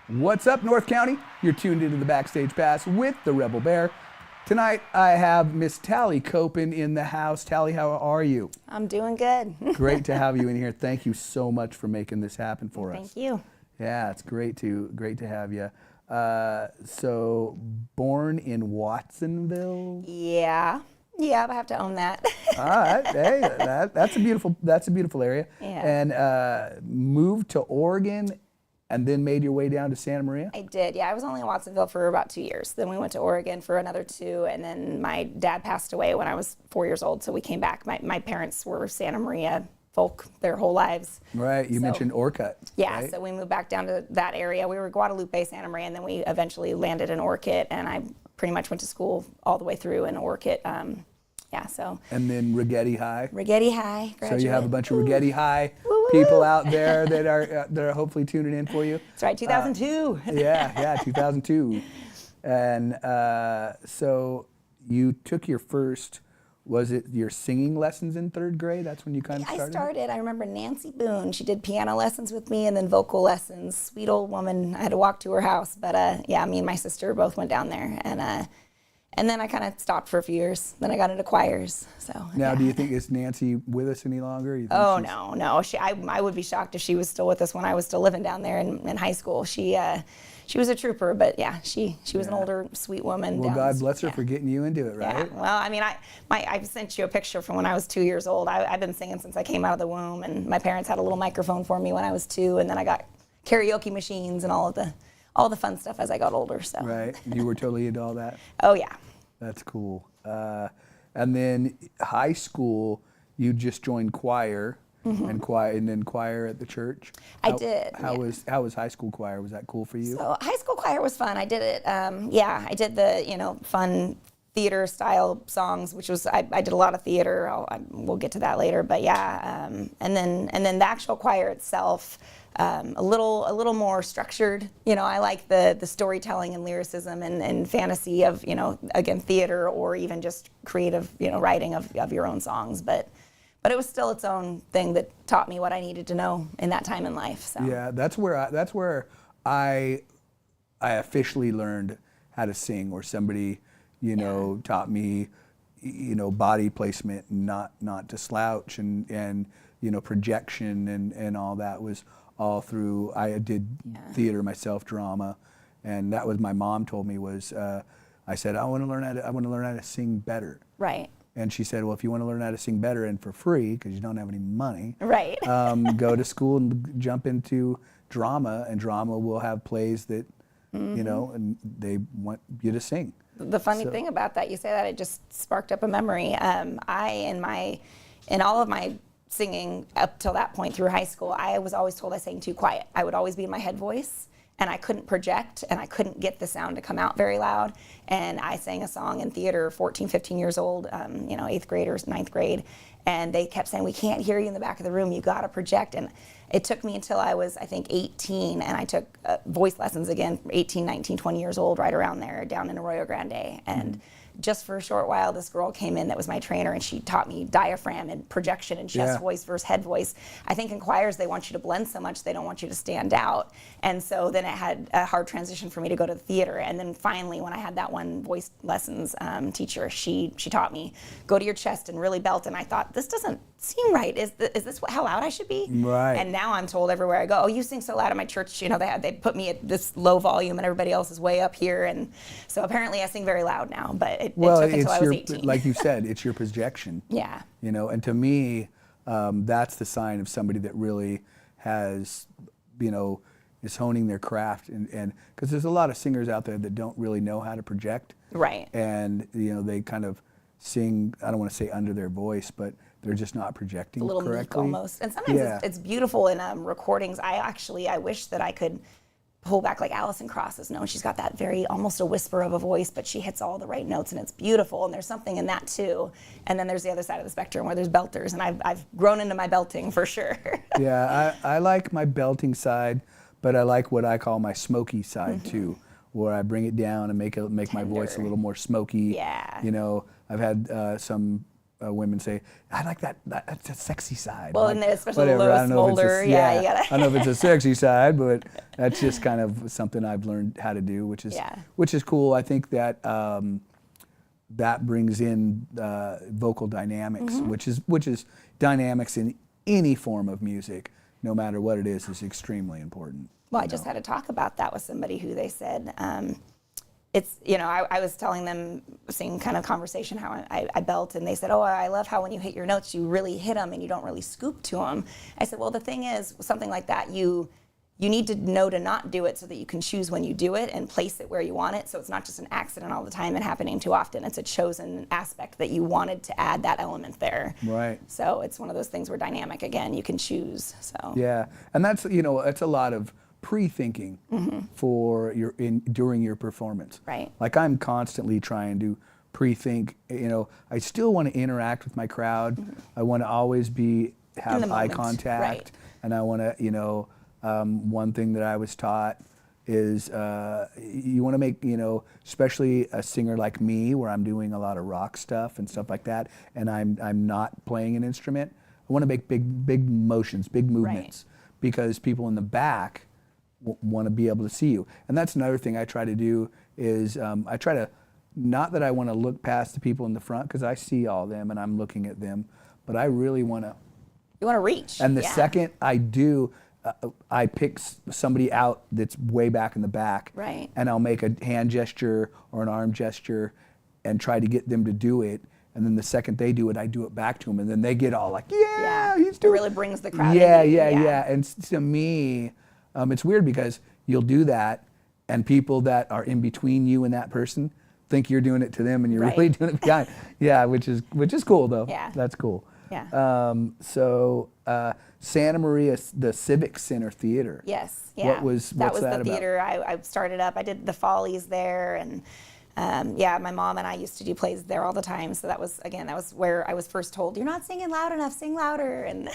What's up, North County? You're tuned into the Backstage Pass with the Rebel Bear. Tonight, I have Miss Talie Copen in the house. Talie, how are you? I'm doing good. Great to have you in here. Thank you so much for making this happen for us. Thank you. Yeah, it's great to have you. So, born in Watsonville. Yeah, I have to own that. All right, hey, that's a beautiful area. Yeah. And moved to Oregon, and then made your way down to Santa Maria. I did. Yeah, I was only in Watsonville for about 2 years. Then we went to Oregon for another 2, and then my dad passed away when I was 4 years old, so we came back. My parents were Santa Maria folk their whole lives. Right. You mentioned Orcutt. Yeah. Right? So we moved back down to that area. We were Guadalupe, Santa Maria, and then we eventually landed in Orcutt, and I pretty much went to school all the way through in Orcutt. Yeah, so. And then Rigetti High. Rigetti High. So you have a bunch of Woo. Rigetti High Woo. people out there that are hopefully tuning in for you. That's right, 2002. Yeah, 2002. And so you took your first, was it your singing lessons in 3rd grade? That's when you kind of started? I remember Nancy Boone. She did piano lessons with me and then vocal lessons. Sweet old woman. I had to walk to her house. But yeah, me and my sister both went down there. And then I kind of stopped for a few years. Then I got into choirs. So now, yeah. do you think is Nancy with us any longer? You think Oh no. I would be shocked if she was still with us when I was still living down there in high school. She was a trooper, but yeah, she was an older, sweet woman. Well, God bless her for getting you into it, right? Yeah. Well, I mean, I sent you a picture from when I was 2 years old. I've been singing since I came out of the womb, and my parents had a little microphone for me when I was 2, and then I got karaoke machines and all the fun stuff as I got older. So. Right. You were totally into all that. Oh yeah. That's cool. And then high school, you just joined choir, and then choir at the church. I did. How was high school choir? Was that cool for you? So high school choir was fun. I did it. Yeah, I did the fun theater style songs, which was I did a lot of theater. We'll get to that later. But yeah, and then the actual choir itself. A little more structured. I like the storytelling and lyricism and fantasy of, again, theater or even just creative, writing of your own songs. But it was still its own thing that taught me what I needed to know in that time in life. So. Yeah, that's where I officially learned how to sing, or somebody, taught me, body placement, and not to slouch, and projection and all that was all through. I did theater myself, drama, and that was my mom told me was I said I want to learn how to sing better. Right. And she said, well, if you want to learn how to sing better and for free because you don't have any money, right? Go to school and jump into drama, and drama will have plays that and they want you to sing. The funny thing about that, you say that, it just sparked up a memory. In all of my singing up till that point through high school, I was always told I sang too quiet. I would always be in my head voice, and I couldn't project, and I couldn't get the sound to come out very loud. And I sang a song in theater, 14, 15 years old, 8th grade or 9th grade, and they kept saying, we can't hear you in the back of the room, you gotta project. And it took me until I was, I think, 18, and I took voice lessons again, 18, 19, 20 years old, right around there, down in Arroyo Grande. And just for a short while, this girl came in that was my trainer, and she taught me diaphragm and projection and chest voice versus head voice. I think in choirs, they want you to blend so much, they don't want you to stand out. And so then it had a hard transition for me to go to the theater. And then finally, when I had that one voice lessons teacher, she taught me, go to your chest and really belt. And I thought, this doesn't seem right. Is this how loud I should be? Right. And now I'm told everywhere I go, oh, you sing so loud at my church. They put me at this low volume, and everybody else is way up here. And so apparently I sing very loud now, but it took until I was 18. Like you said, it's your projection. Yeah. And to me, that's the sign of somebody that really has, is honing their craft, and because there's a lot of singers out there that don't really know how to project. Right. And they kind of sing, I don't want to say under their voice, but they're just not projecting a little correctly. meek almost. And sometimes it's beautiful in recordings. I wish that I could pull back like Alison Krauss is known. She's got that very, almost a whisper of a voice, but she hits all the right notes, and it's beautiful. And there's something in that too. And then there's the other side of the spectrum where there's belters, and I've grown into my belting for sure. Yeah, I like my belting side, but I like what I call my smoky side too, where I bring it down and make my voice a little more smoky. Yeah. I've had some women say, I like that's a sexy side. Well, like, and especially whatever. the I don't know if it's smolder, yeah, you gotta. I don't know if it's a sexy side, but that's just kind of something I've learned how to do, which is cool. I think that that brings in vocal dynamics, which is dynamics in any form of music, no matter what it is extremely important. Well, I just had to talk about that with somebody who they said, it's, I was telling them, same kind of conversation, how I belt, and they said, oh, I love how when you hit your notes, you really hit them and you don't really scoop to them. I said, well, the thing is, something like that, you need to know to not do it so that you can choose when you do it and place it where you want it. So it's not just an accident all the time and happening too often. It's a chosen aspect that you wanted to add that element there. Right. So it's one of those things where dynamic, again, you can choose. So yeah, and that's it's a lot of pre-thinking for during your performance. Right. Like I'm constantly trying to pre-think. I still want to interact with my crowd. I want to always have eye contact, right. and I want to one thing that I was taught is you want to make especially a singer like me where I'm doing a lot of rock stuff and stuff like that, and I'm not playing an instrument. I want to make big motions, big movements, because people in the back want to be able to see you. And that's another thing I try to do is I try to, not that I want to look past the people in the front because I see all them and I'm looking at them, but I really want to. You want to reach. And the second I do, I pick somebody out that's way back in the back, right. and I'll make a hand gesture or an arm gesture and try to get them to do it. And then the second they do it, I do it back to them, and then they get all like, yeah. He's doing it. Really brings the crowd yeah, in. Yeah. And to me, it's weird because you'll do that, and people that are in between you and that person think you're doing it to them, and you're really doing it behind. Yeah, which is cool though. Yeah, that's cool. Yeah. So Santa Maria, the Civic Center Theater. Yes. Yeah. What's that was that the about? theater I started up. I did the Follies there, and my mom and I used to do plays there all the time. So that was where I was first told, you're not singing loud enough, sing louder. And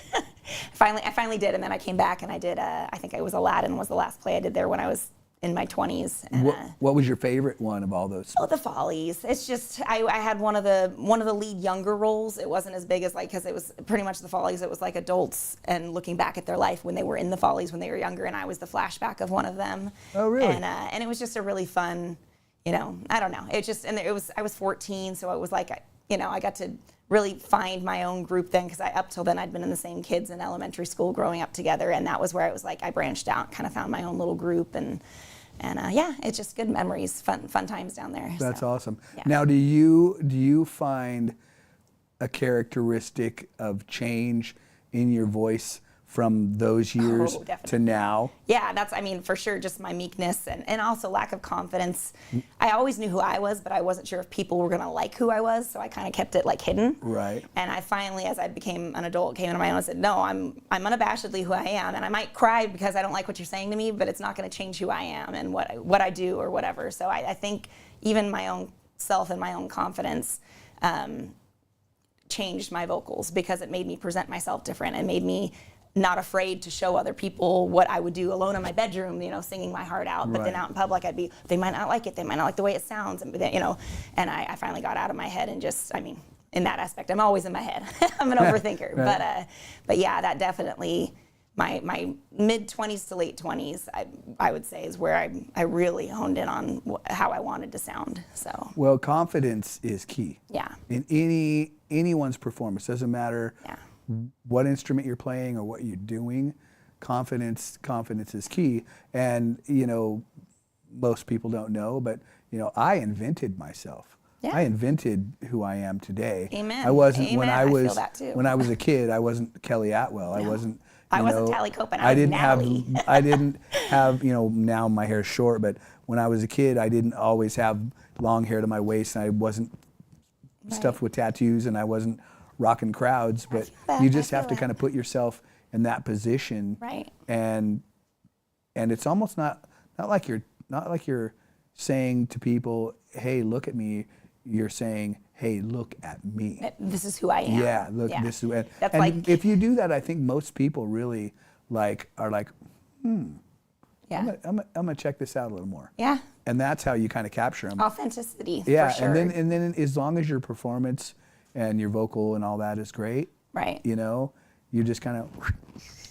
I finally did, and then I came back and I did. I think it was Aladdin was the last play I did there when I was in my 20s. And, what was your favorite one of all those? Oh, the Follies. It's just I had one of the lead younger roles. It wasn't as big as because it was pretty much the Follies. It was like adults and looking back at their life when they were in the Follies when they were younger, and I was the flashback of one of them. Oh, really? And it was just a really fun. I don't know. I was 14, so it was like, I got to really find my own group then, because up till then I'd been in the same kids in elementary school growing up together, and that was where it was like I branched out, kind of found my own little group, and it's just good memories, fun times down there. That's awesome. Yeah. Now, do you find a characteristic of change in your voice from those years to now? Yeah, that's, for sure, just my meekness and also lack of confidence. I always knew who I was, but I wasn't sure if people were going to like who I was, so I kind of kept it hidden. Right. And I finally, as I became an adult, came into my own and said, no, I'm unabashedly who I am, and I might cry because I don't like what you're saying to me, but it's not going to change who I am and what I do or whatever. So I think even my own self and my own confidence changed my vocals because it made me present myself different and made me not afraid to show other people what I would do alone in my bedroom, singing my heart out. But then out in public, they might not like it. They might not like the way it sounds, and I finally got out of my head and just, in that aspect, I'm always in my head. I'm an overthinker, right. But yeah, that definitely, my mid-20s to late 20s, I would say, is where I really honed in on how I wanted to sound. So. Well, confidence is key. Yeah. In anyone's performance, doesn't matter. Yeah. What instrument you're playing or what you're doing, confidence is key. And most people don't know, but I invented myself. Yeah. I invented who I am today. Amen. I wasn't Amen. I feel that too. When I was a kid. I wasn't Kelly Atwell. No. I wasn't. I wasn't Talie Copen. I didn't Natalie. I didn't have. Now my hair's short, but when I was a kid, I didn't always have long hair to my waist, and I wasn't stuffed with tattoos, and I wasn't rocking crowds, but you just have to kind of put yourself in that position, right? And it's almost not like you're saying to people, "Hey, look at me." You're saying, "Hey, look at me. This is who I am." Yeah, look. Yeah. This is. That's and if you do that, I think most people really are like, Yeah. I'm gonna check this out a little more. Yeah. And that's how you kind of capture them. Authenticity. Yeah, for sure. and then as long as your performance and your vocal and all that is great. Right. You know, you just kind of.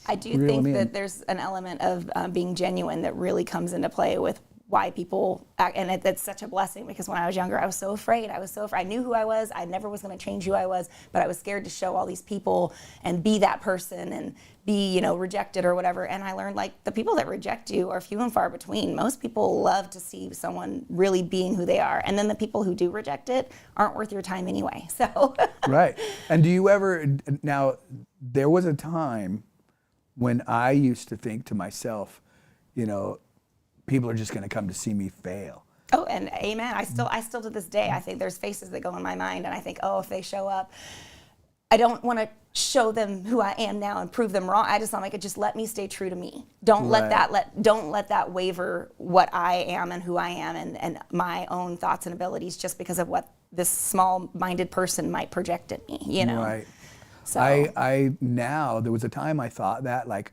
I do think that there's an element of being genuine that really comes into play with why people act, and it's such a blessing, because when I was younger, I was so afraid. I knew who I was. I never was going to change who I was, but I was scared to show all these people and be that person and be, you know, rejected or whatever. And I learned, like, the people that reject you are few and far between. Most people love to see someone really being who they are, and then the people who do reject it aren't worth your time anyway. So. Right. And do you ever, now, there was a time when I used to think to myself, you know, people are just going to come to see me fail. Oh, and amen. I still to this day, I think there's faces that go in my mind, and I think, oh, if they show up, I don't want to show them who I am now and prove them wrong. I just want to just let me stay true to me. Don't let that waver what I am and who I am and my own thoughts and abilities just because of what this small-minded person might project at me, you know? Right. So I now, there was a time I thought that, like,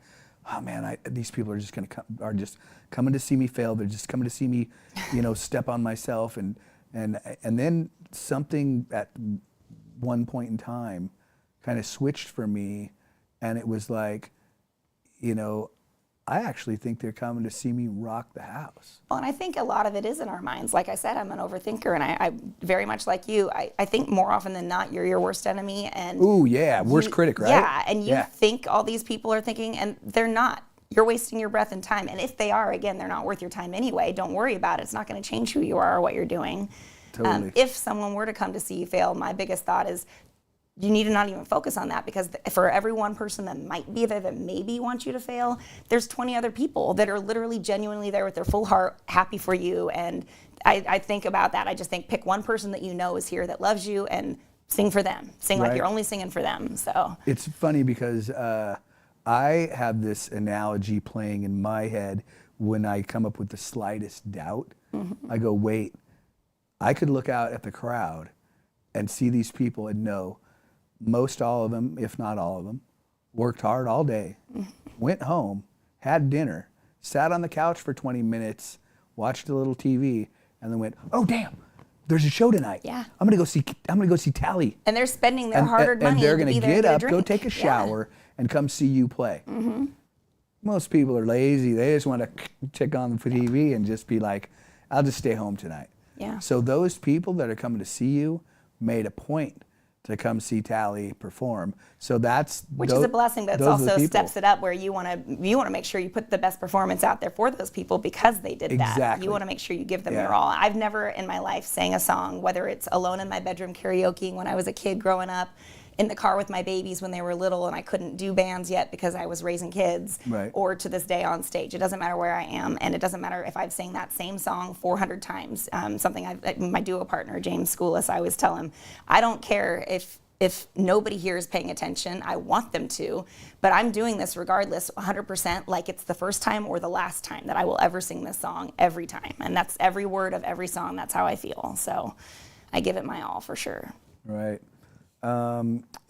oh man, these people are just going to are just coming to see me fail. They're just coming to see me, you know, step on myself. And then something at one point in time kind of switched for me, and it was like, you know, I actually think they're coming to see me rock the house. Well, and I think a lot of it is in our minds. Like I said, I'm an overthinker, and I very much like you. I think more often than not, you're your worst enemy. And ooh, yeah, worst critic, right? Yeah, and you think all these people are thinking, and they're not. You're wasting your breath and time. And if they are, again, they're not worth your time anyway. Don't worry about it. It's not going to change who you are or what you're doing. Totally. If someone were to come to see you fail, my biggest thought is, you need to not even focus on that, because for every one person that might be there that maybe wants you to fail, there's 20 other people that are literally genuinely there with their full heart, happy for you. And I think about that. I just think, pick one person that you know is here that loves you and sing for them. Sing like you're only singing for them. So it's funny because I have this analogy playing in my head when I come up with the slightest doubt. Mm-hmm. I go, wait, I could look out at the crowd and see these people and know most all of them, if not all of them, worked hard all day, went home, had dinner, sat on the couch for 20 minutes, watched a little TV, and then went, oh damn, there's a show tonight. Yeah. I'm gonna go see Talie. And they're spending their hard-earned money. And they're to gonna be there get to up, drink. go take a shower, and come see you play. Mm-hmm. Most people are lazy. They just want to check on the TV and just be like, I'll just stay home tonight. Yeah. So those people that are coming to see you made a point to come see Talie perform. So which is a blessing, but it also steps it up, where you want to make sure you put the best performance out there for those people because they did that. Exactly. You want to make sure you give them your all. I've never in my life sang a song, whether it's alone in my bedroom karaokeing when I was a kid growing up, in the car with my babies when they were little and I couldn't do bands yet because I was raising kids, or to this day on stage. It doesn't matter where I am, and it doesn't matter if I've sang that same song 400 times. My duo partner, James Schoolis, I always tell him, I don't care if nobody here is paying attention. I want them to, but I'm doing this regardless, 100%, like it's the first time or the last time that I will ever sing this song, every time. And that's every word of every song. That's how I feel. So I give it my all for sure. Right.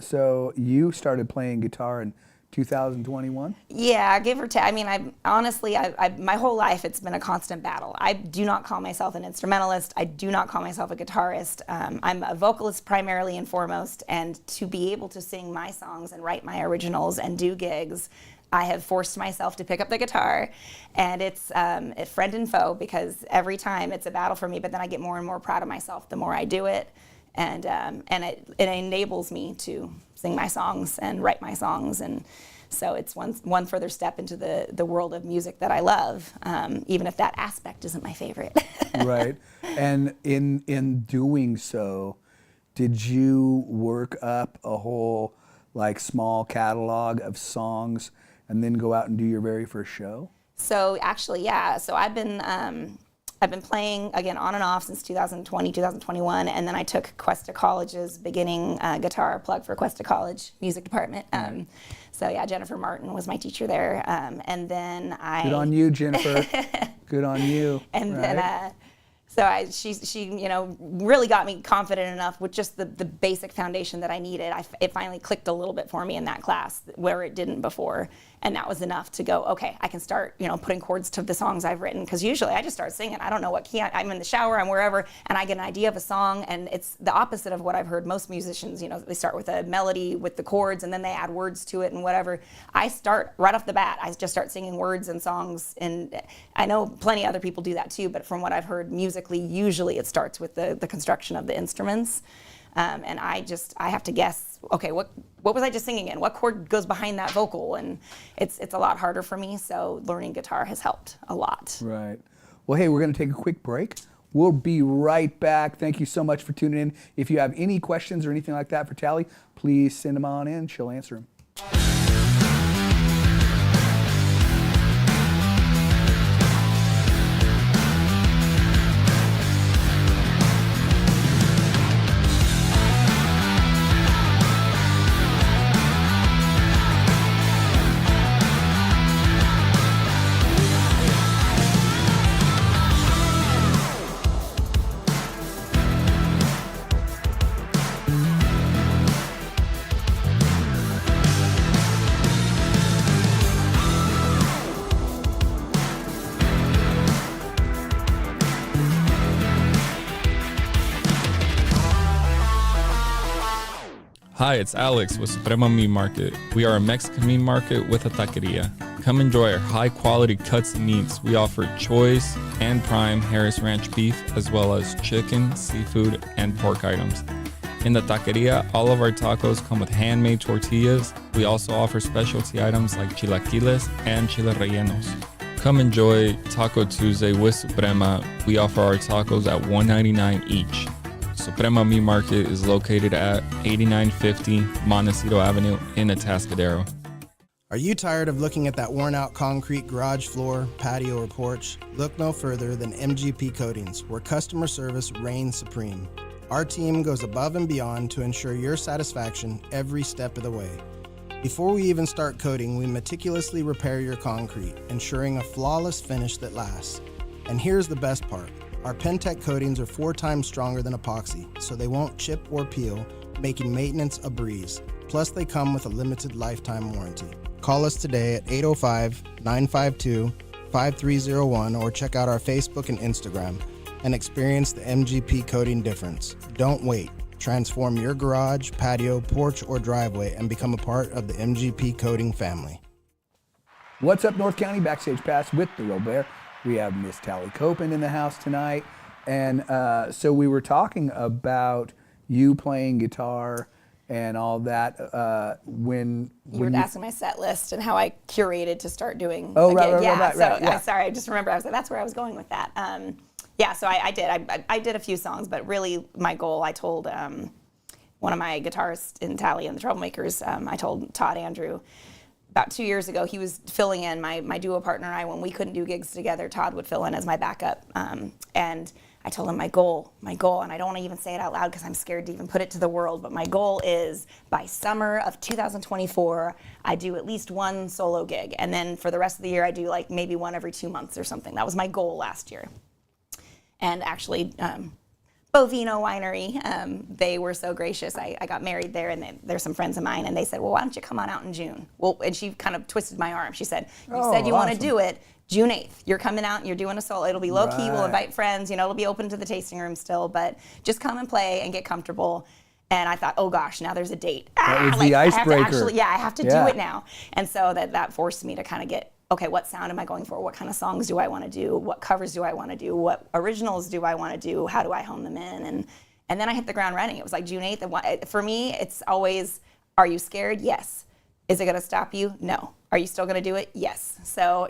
So you started playing guitar in 2021? Yeah, give or take. I mean, honestly, my whole life it's been a constant battle. I do not call myself an instrumentalist. I do not call myself a guitarist. I'm a vocalist primarily and foremost, and to be able to sing my songs and write my originals and do gigs, I have forced myself to pick up the guitar, and it's a friend and foe, because every time it's a battle for me, but then I get more and more proud of myself the more I do it. And it enables me to sing my songs and write my songs, and so it's one further step into the world of music that I love, even if that aspect isn't my favorite. Right. And in doing so, did you work up a whole small catalog of songs and then go out and do your very first show? So actually, yeah. So I've been playing, again, on and off since 2020, 2021, and then I took Cuesta College's beginning guitar, plug for Cuesta College music department. So yeah, Jennifer Martin was my teacher there, and then Good on you, Jennifer. Good on you. And then, she really got me confident enough with just the basic foundation that I needed. It finally clicked a little bit for me in that class where it didn't before. And that was enough to go, okay, I can start, putting chords to the songs I've written. Because usually I just start singing. I don't know what key, I'm in the shower, I'm wherever, and I get an idea of a song, and it's the opposite of what I've heard most musicians, they start with a melody with the chords, and then they add words to it and whatever. I start right off the bat, I just start singing words and songs, and I know plenty of other people do that too, but from what I've heard musically, usually it starts with the construction of the instruments. And I have to guess, okay, what was I just singing in? What chord goes behind that vocal? And it's a lot harder for me, so learning guitar has helped a lot. Right. Well, hey, we're going to take a quick break. We'll be right back. Thank you so much for tuning in. If you have any questions or anything like that for Talie, please send them on in. She'll answer them. Hi, it's Alex with Suprema Meat Market. We are a Mexican meat market with a taqueria. Come enjoy our high-quality cuts and meats. We offer choice and prime Harris Ranch beef, as well as chicken, seafood, and pork items. In the taqueria, all of our tacos come with handmade tortillas. We also offer specialty items like chilaquiles and chile rellenos. Come enjoy Taco Tuesday with Suprema. We offer our tacos at $1.99 each. Suprema Meat Market is located at 8950 Montecito Avenue in Atascadero. Are you tired of looking at that worn-out concrete garage floor, patio, or porch? Look no further than MGP Coatings, where customer service reigns supreme. Our team goes above and beyond to ensure your satisfaction every step of the way. Before we even start coating, we meticulously repair your concrete, ensuring a flawless finish that lasts. And here's the best part. Our Pentec coatings are 4 times stronger than epoxy, so they won't chip or peel, making maintenance a breeze. Plus, they come with a limited lifetime warranty. Call us today at 805-952-5301 or check out our Facebook and Instagram and experience the MGP coating difference. Don't wait. Transform your garage, patio, porch, or driveway and become a part of the MGP coating family. What's up, North County? Backstage Pass with the Robert. We have Miss Talie Copen in the house tonight. And so we were talking about you playing guitar and all that when you were asking my set list and how I curated to start doing Oh, a right, gig. right, Yeah, right, so right, yeah. sorry, I just remember that's where I was going with that. So I did. I did a few songs, but really my goal, I told one of my guitarists in Talie and the Troublemakers, I told Todd Andrew, about 2 years ago, he was filling in, my duo partner and I, when we couldn't do gigs together, Todd would fill in as my backup. And I told him my goal, and I don't want to even say it out loud because I'm scared to even put it to the world, but my goal is by summer of 2024, I do at least one solo gig. And then for the rest of the year, I do like maybe one every 2 months or something. That was my goal last year. And actually, Bovino Winery, they were so gracious. I got married there, and there's some friends of mine, and they said, well, why don't you come on out in June? Well, and she kind of twisted my arm. She said, you said you want to do it June 8th. You're coming out and you're doing a solo. It'll be low key. We'll invite friends. It'll be open to the tasting room still, but just come and play and get comfortable. And I thought, oh gosh, now there's a date. That was the icebreaker. I have to do it now. And so that forced me to kind of get, okay, what sound am I going for? What kind of songs do I want to do? What covers do I want to do? What originals do I want to do? How do I hone them in? And then I hit the ground running. It was like June 8th. And for me, it's always, are you scared? Yes. Is it going to stop you? No. Are you still going to do it? Yes. So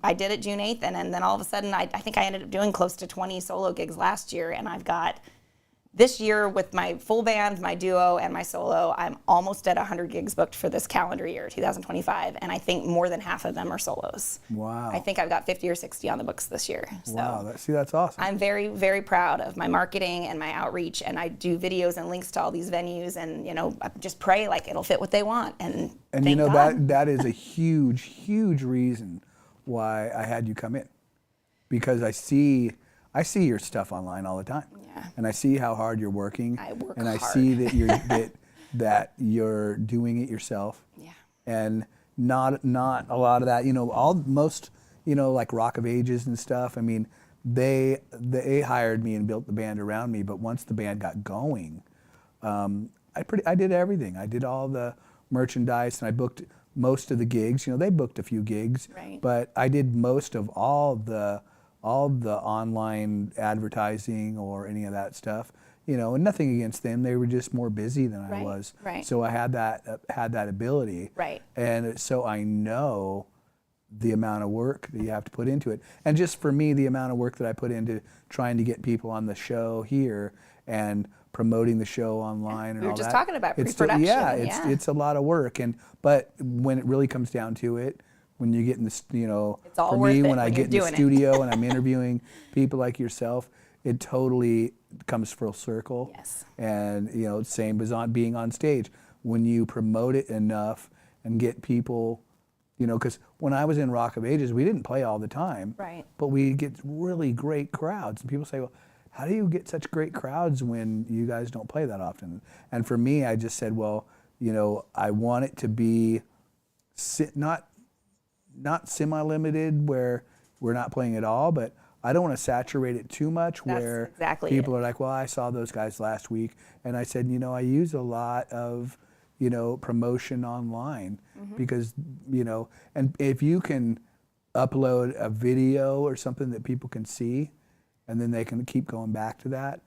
I did it June 8th. And then all of a sudden, I think I ended up doing close to 20 solo gigs last year. And I've got this year with my full band, my duo, and my solo, I'm almost at 100 gigs booked for this calendar year, 2025, and I think more than half of them are solos. Wow. I think I've got 50 or 60 on the books this year. So wow, that's awesome. I'm very, very proud of my marketing and my outreach, and I do videos and links to all these venues, and I just pray like it'll fit what they want, and thank God. that is a huge reason why I had you come in, because I see your stuff online all the time. Yeah. And I see how hard you're working. I work and I hard. see that you're that you're doing it yourself. Yeah. And not a lot of that. You know, most, you know, like Rock of Ages and stuff. I mean, they hired me and built the band around me. But once the band got going, I did everything. I did all the merchandise, and I booked most of the gigs. You know, they booked a few gigs, Right. but I did most of all the online advertising or any of that stuff. You know, and nothing against them. They were just more busy than I Right, was. right. So I had that ability. Right. And so I know the amount of work that you have to put into it. And just for me, the amount of work that I put into trying to get people on the show here and promoting the show online and We were all just that. talking about It's still- pre-production, yeah, it's a lot of work. But when it really comes down to it, when you get in the, you know, It's all for worth me, it when I when get you're in the doing it. studio and I'm interviewing people like yourself, it totally comes full circle. Yes. And, you know, same as being on stage. When you promote it enough and get people, you know, because when I was in Rock of Ages, we didn't play all the time. Right. But we get really great crowds. And people say, well, how do you get such great crowds when you guys don't play that often? And for me, I just said, well, you know, I want it to be not semi-limited where we're not playing at all, but I don't want to saturate it too much That's where exactly people it. are like, well, I saw those guys last week. And I said, you know, I use a lot of, you know, promotion online because, you know, and if you can upload a video or something that people can see and then they can keep going back to that,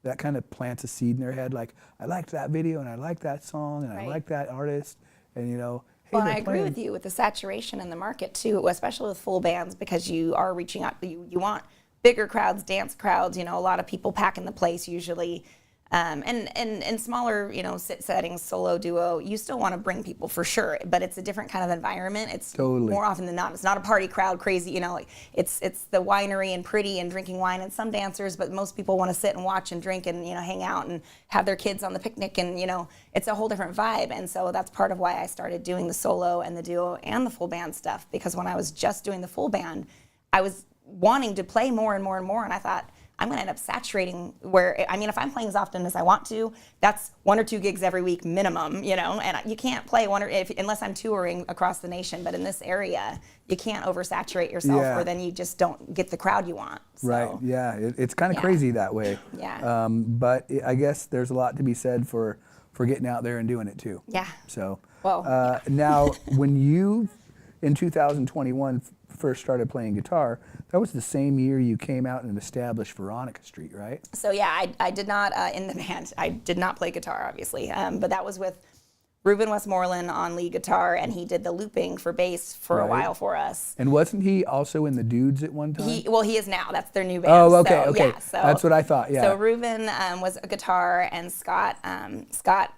that kind of plants a seed in their head. Like, I liked that video and I liked that song and I Right. like that artist. And, you know, hey, Well, and they're I agree playing. with you with the saturation in the market too, especially with full bands, because you are reaching out. You want bigger crowds, dance crowds. You know, a lot of people packing the place usually, and in smaller, you know, settings, solo, duo. You still want to bring people for sure, but it's a different kind of environment. It's Totally. more often than not, it's not a party crowd, crazy. You know, like it's the winery and pretty and drinking wine and some dancers, but most people want to sit and watch and drink and, you know, hang out and have their kids on the picnic, and, you know, it's a whole different vibe. And so that's part of why I started doing the solo and the duo and the full band stuff, because when I was just doing the full band, I was wanting to play more and more and more, and I thought, I'm going to end up saturating where, I mean, if I'm playing as often as I want to, that's 1 or 2 gigs every week minimum, you know, and you can't play unless I'm touring across the nation. But in this area, you can't oversaturate yourself, Yeah. or then you just don't get the crowd you want. So, Right. Yeah. It's kind of Yeah. crazy that way. Yeah. But I guess there's a lot to be said for getting out there and doing it too. Yeah. So. Well, Now, when you in 2021 first started playing guitar, that was the same year you came out and established Veronica Street, right? So yeah, I did not, in the band, I did not play guitar, obviously, but that was with Ruben Westmoreland on lead guitar, and he did the looping for bass for a Right. while for us. And wasn't he also in the Dudes at one time? He is now. That's their new band. Oh, okay, So, okay. Yeah, so That's what I thought. Yeah. So Ruben was a guitar, and Scott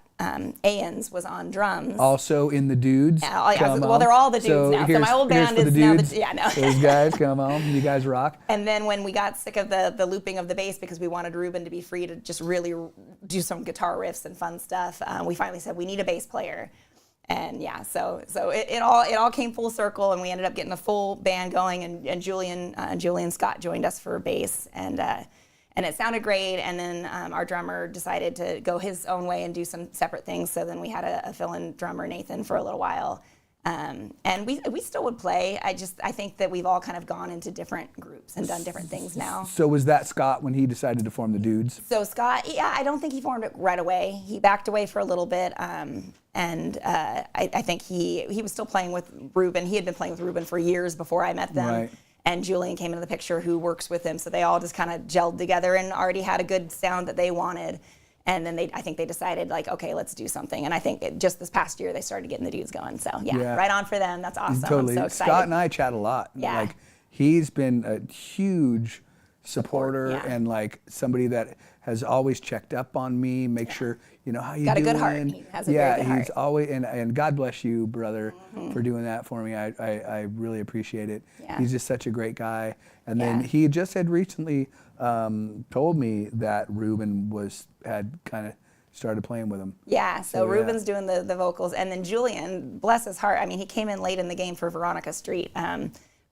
Ayans was on drums. Also in the Dudes. Yeah, Come well, on. they're all the Dudes now. So my old here's band for is the now the Dudes. yeah no. Those guys, come on, you guys rock. And then when we got sick of the looping of the bass, because we wanted Ruben to be free to just really do some guitar riffs and fun stuff, we finally said we need a bass player. And yeah, so it all came full circle, and we ended up getting a full band going. And Julian Scott joined us for bass, and it sounded great. And then our drummer decided to go his own way and do some separate things. So then we had a fill-in drummer, Nathan, for a little while. And we still would play. I think that we've all kind of gone into different groups and done different things now. So was that Scott when he decided to form the Dudes? So Scott, yeah, I don't think he formed it right away. He backed away for a little bit, and I think he was still playing with Ruben. He had been playing with Ruben for years before I met them. Right. And Julian came into the picture, who works with him. So they all just kind of gelled together and already had a good sound that they wanted. And then I think they decided, like, okay, let's do something. And I think just this past year they started getting the Dudes going. So yeah, right on for them. That's awesome. Totally. I'm so excited. Scott and I chat a lot. Yeah. Like, he's been a huge supporter yeah. and like somebody that has always checked up on me, make sure, you know, how you Got a doing. good heart. He has a yeah, very good he's heart. always, and God bless you, brother, for doing that for me. I really appreciate it. Yeah. He's just such a great guy. And then Yeah. he just had recently told me that Ruben had kind of started playing with him. Yeah, so So, yeah. Ruben's doing the vocals, and then Julian, bless his heart, I mean, he came in late in the game for Veronica Street.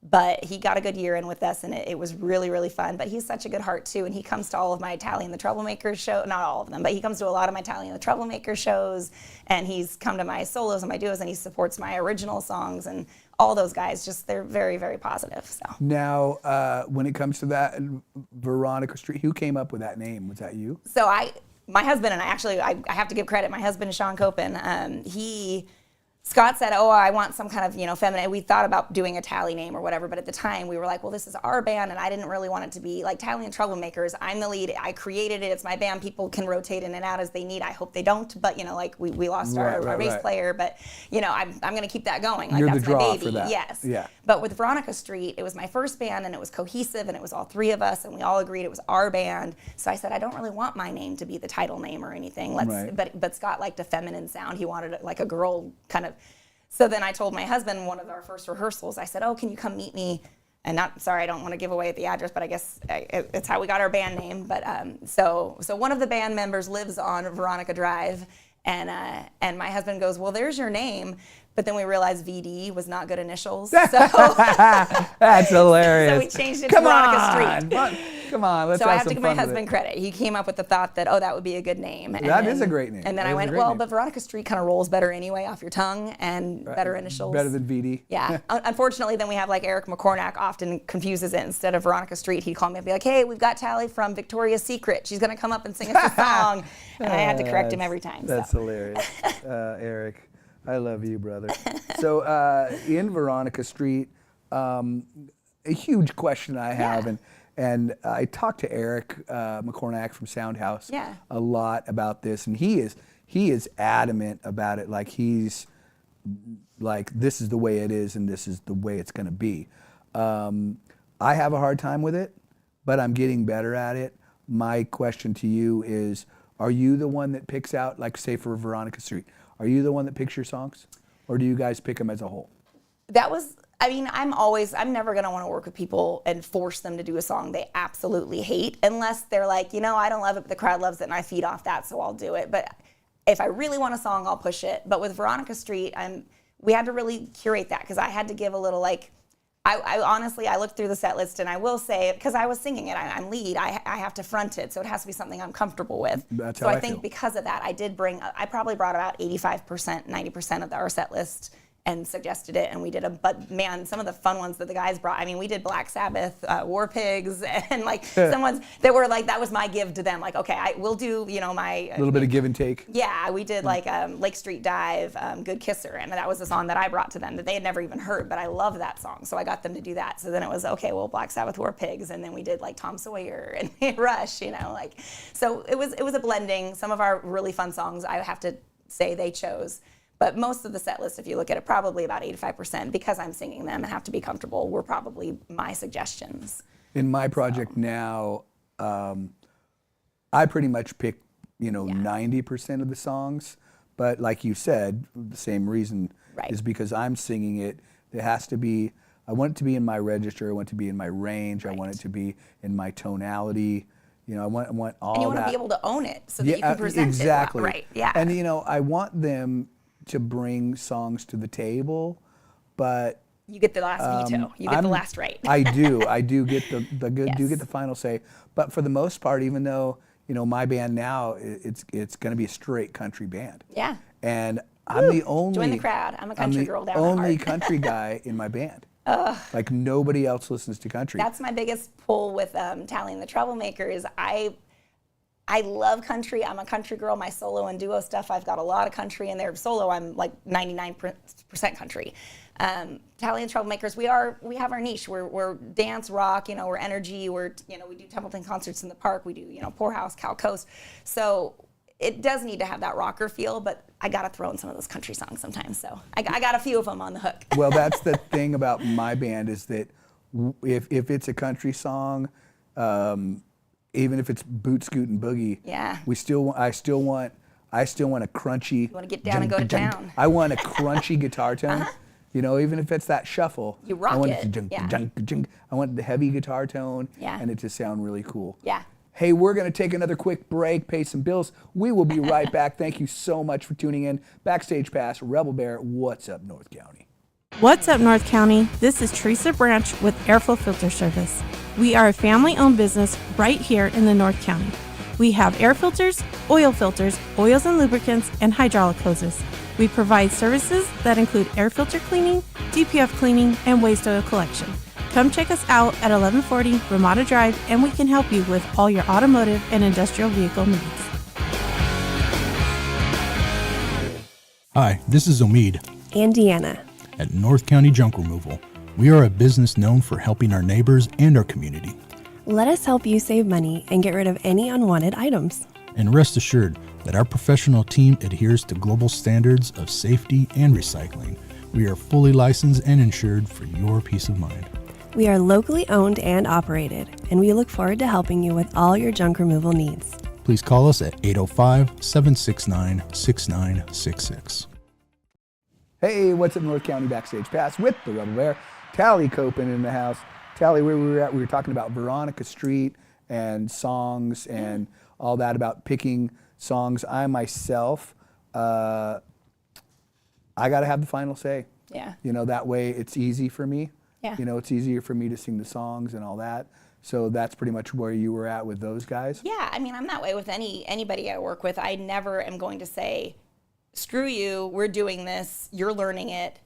But he got a good year in with us, and it was really, really fun. But he's such a good heart, too, and he comes to all of my Talie The Troublemakers show, not all of them, but he comes to a lot of my Talie The Troublemakers shows, and he's come to my solos and my duos, and he supports my original songs, and all those guys, just they're very, very positive. So Now, when it comes to that, Veronica Street, who came up with that name? Was that you? So my husband and I have to give credit. My husband, Sean Copen, Scott said, oh, I want some kind of, feminine. We thought about doing a Talie name or whatever, but at the time we were like, well, this is our band, and I didn't really want it to be like Talie and Troublemakers. I'm the lead. I created it. It's my band. People can rotate in and out as they need. I hope they don't, but we lost our bass player, but I'm going to keep that going. Like, You're that's the draw my baby. for that. Yes. Yeah. But with Veronica Street, it was my first band, and it was cohesive, and it was all three of us, and we all agreed it was our band. So I said, I don't really want my name to be the title name or anything. But Scott liked a feminine sound. He wanted like a girl kind of. So then I told my husband, one of our first rehearsals, I said, oh, can you come meet me? And I don't want to give away the address, but I guess it's how we got our band name. But so one of the band members lives on Veronica Drive, and my husband goes, well, there's your name. But then we realized VD was not good initials. So That's hilarious. So we changed it to Veronica Street. Come on, let's So I have have to some give my fun with husband it. credit. He came up with the thought that, that would be a good name. And That is a great name. And then That I is a went, great well, name. but Veronica Street kind of rolls better anyway off your tongue, and better initials. Better than VD. Yeah. Unfortunately, then we have like Eric McCornack often confuses it. Instead of Veronica Street, he'd call me and be like, hey, we've got Talie from Victoria's Secret. She's going to come up and sing us a song. And I had to correct him every time. That's hilarious. Eric, I love you, brother. So in Veronica Street, a huge question I have, and I talked to Eric McCornack from Soundhouse a lot about this, and he is adamant about it. Like, he's like, this is the way it is, and this is the way it's going to be. I have a hard time with it, but I'm getting better at it. My question to you is, are you the one that picks out, like, say for Veronica Street, are you the one that picks your songs, or do you guys pick them as a whole? I'm never going to want to work with people and force them to do a song they absolutely hate, unless they're like, I don't love it, but the crowd loves it, and I feed off that, so I'll do it. But if I really want a song, I'll push it. But with Veronica Street, we had to really curate that, because I had to give a little, like, I honestly, I looked through the set list, and I will say, because I was singing it, I'm lead, I have to front it, so it has to be something I'm comfortable with. That's so how I I think feel. because of that, I probably brought about 85%, 90% of our set list and suggested it, and we did but man, some of the fun ones that the guys brought, we did Black Sabbath, War Pigs, and like some ones that were like, that was my give to them, like, okay, we'll do, my... A little bit of give and take. Yeah, we did like Lake Street Dive, Good Kisser, and that was a song that I brought to them that they had never even heard, but I love that song, so I got them to do that. So then it was, okay, well, Black Sabbath, War Pigs, and then we did like Tom Sawyer and Rush, so it was a blending. Some of our really fun songs, I have to say, they chose. But most of the set list, if you look at it, probably about 85%, because I'm singing them and have to be comfortable, were probably my suggestions. In my project now, I pretty much pick, 90% of the songs. But like you said, the same reason is because I'm singing it. It has to be, I want it to be in my register. I want it to be in my range. I want it to be in my tonality. I want all that. And you want to be able to own it so that you can present exactly. it. Right, yeah. And, I want them to bring songs to the table, but you get the last veto. You get the last right. I do get the good. Yes. Do get the final say. But for the most part, even though my band now, it's going to be a straight country band. Yeah. And I'm the only. Join the crowd. I'm a country girl down at heart. Only country guy in my band. Like, nobody else listens to country. That's my biggest pull with Talie and the Troublemakers. I love country. I'm a country girl. My solo and duo stuff, I've got a lot of country in there. Solo, I'm like 99% country. Talie and Troublemakers, we have our niche. We're dance, rock, we're energy. We do Templeton concerts in the park. We do, Powerhouse, Cal Coast. So it does need to have that rocker feel, but I got to throw in some of those country songs sometimes. So I got a few of them on the hook. Well, that's the thing about my band, is that if it's a country song, even if it's boot, scoot, and boogie, I still want a crunchy. You want to get down and go to town. I want a crunchy guitar tone. Even if it's that shuffle. You rock I want it. I want the heavy guitar tone, Yeah. and it to sound really cool. Yeah. Hey, we're going to take another quick break, pay some bills. We will be right back. Thank you so much for tuning in. Backstage Pass, Rebel Bear, what's up, North County? What's up, North County? This is Teresa Branch with Airflow Filter Service. We are a family-owned business right here in the North County. We have air filters, oils and lubricants, and hydraulic hoses. We provide services that include air filter cleaning, DPF cleaning, and waste oil collection. Come check us out at 1140 Ramada Drive, and we can help you with all your automotive and industrial vehicle needs. Hi, this is Omid and Deanna at North County Junk Removal. We are a business known for helping our neighbors and our community. Let us help you save money and get rid of any unwanted items. And rest assured that our professional team adheres to global standards of safety and recycling. We are fully licensed and insured for your peace of mind. We are locally owned and operated, and we look forward to helping you with all your junk removal needs. Please call us at 805-769-6966. Hey, what's up, North County Backstage Pass with the Rebel Bear, Talie Copen in the house. Talie, where we were at, we were talking about Veronica Street and songs and all that, about picking songs. I myself, I got to have the final say. Yeah. You know, that way it's easy for me. Yeah. You know, it's easier for me to sing the songs and all that. So that's pretty much where you were at with those guys? Yeah, I mean, I'm that way with anybody I work with. I never am going to say, screw you, we're doing this, you're learning it.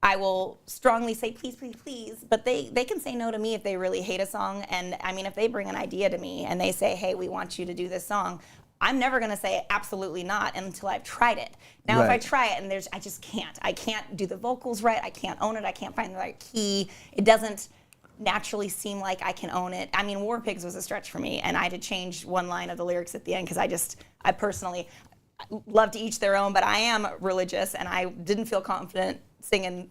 I will strongly say, please, please, please. But they can say no to me if they really hate a song. And I mean, if they bring an idea to me and they say, hey, we want you to do this song, I'm never going to say absolutely not until I've tried it. Now, Right. if I try it and I just can't. I can't do the vocals right. I can't own it. I can't find the right key. It doesn't naturally seem like I can own it. I mean, War Pigs was a stretch for me, and I had to change one line of the lyrics at the end because I personally love to each their own, but I am religious, and I didn't feel confident singing,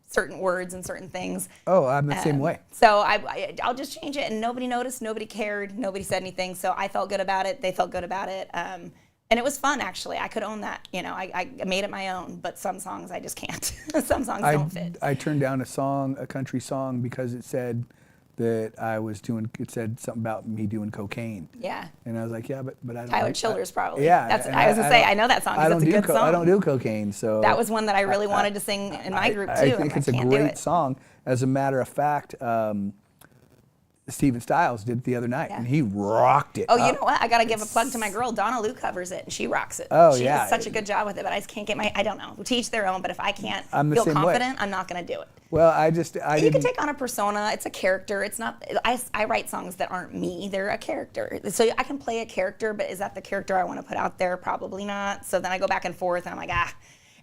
certain words and certain things. Oh, I'm the same way. So I'll just change it, and nobody noticed, nobody cared, nobody said anything. So I felt good about it. They felt good about it. And it was fun, actually. I could own that. I made it my own, but some songs I just can't. Some songs don't fit. I turned down a country song, because it said that it said something about me doing cocaine. Yeah. And I was like, yeah, but I don't. Tyler Childers, probably. Yeah. That's, and I was going to say, I know that song because it's a good song. I don't do cocaine, so. That was one that I really wanted to sing in my group, too. I think it's a great song. As a matter of fact, Steven Stiles did it the other night, and he rocked it. Oh, you know what? I got to give a plug to my girl. Donna Lou covers it, and she rocks it. Oh, she yeah. does such a good job with it, but I just can't get I don't know. To each their own, but if I can't I'm the feel same way. confident, I'm not going to do it. Well, I You didn't. can take on a persona. It's a character. It's not. I write songs that aren't me. They're a character. So I can play a character, but is that the character I want to put out there? Probably not. So then I go back and forth, and I'm like,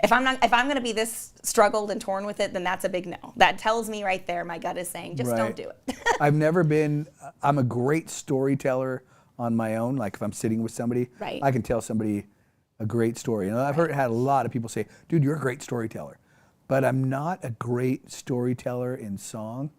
if I'm going to be this struggled and torn with it, then that's a big no. That tells me right there, my gut is saying, just don't do it. I'm a great storyteller on my own. Like if I'm sitting with somebody, Right. I can tell somebody a great story. I've had a lot of people say, dude, you're a great storyteller. But I'm not a great storyteller in song,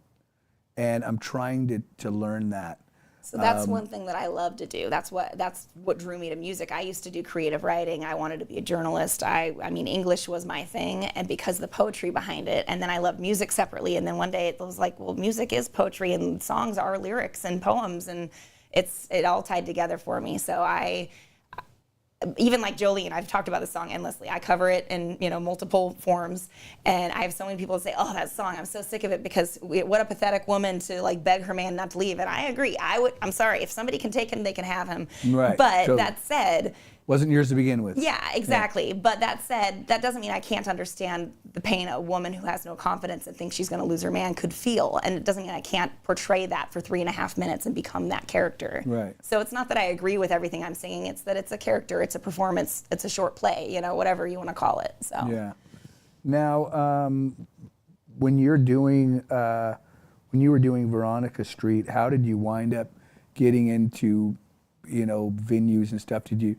and I'm trying to learn that. So that's one thing that I love to do. That's what drew me to music. I used to do creative writing. I wanted to be a journalist. I mean, English was my thing, and because of the poetry behind it. And then I loved music separately. And then one day it was like, well, music is poetry, and songs are lyrics and poems, and it all tied together for me. So even like Jolene, I've talked about this song endlessly. I cover it in multiple forms, and I have so many people say, "Oh, that song! I'm so sick of it because what a pathetic woman to like beg her man not to leave." And I agree. I'm sorry, if somebody can take him, they can have him. Right. But Totally. that said, Wasn't yours to begin with. yeah, exactly. Yeah. But that said, that doesn't mean I can't understand the pain a woman who has no confidence and thinks she's going to lose her man could feel. And it doesn't mean I can't portray that for 3.5 minutes and become that character. Right. So it's not that I agree with everything I'm singing. It's that it's a character, it's a performance, it's a short play, whatever you want to call it. So. Yeah. Now, when you were doing Veronica Street, how did you wind up getting into, venues and stuff? Did you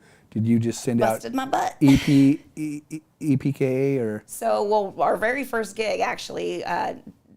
just send Busted out my butt. EPKA or? So, our very first gig, actually,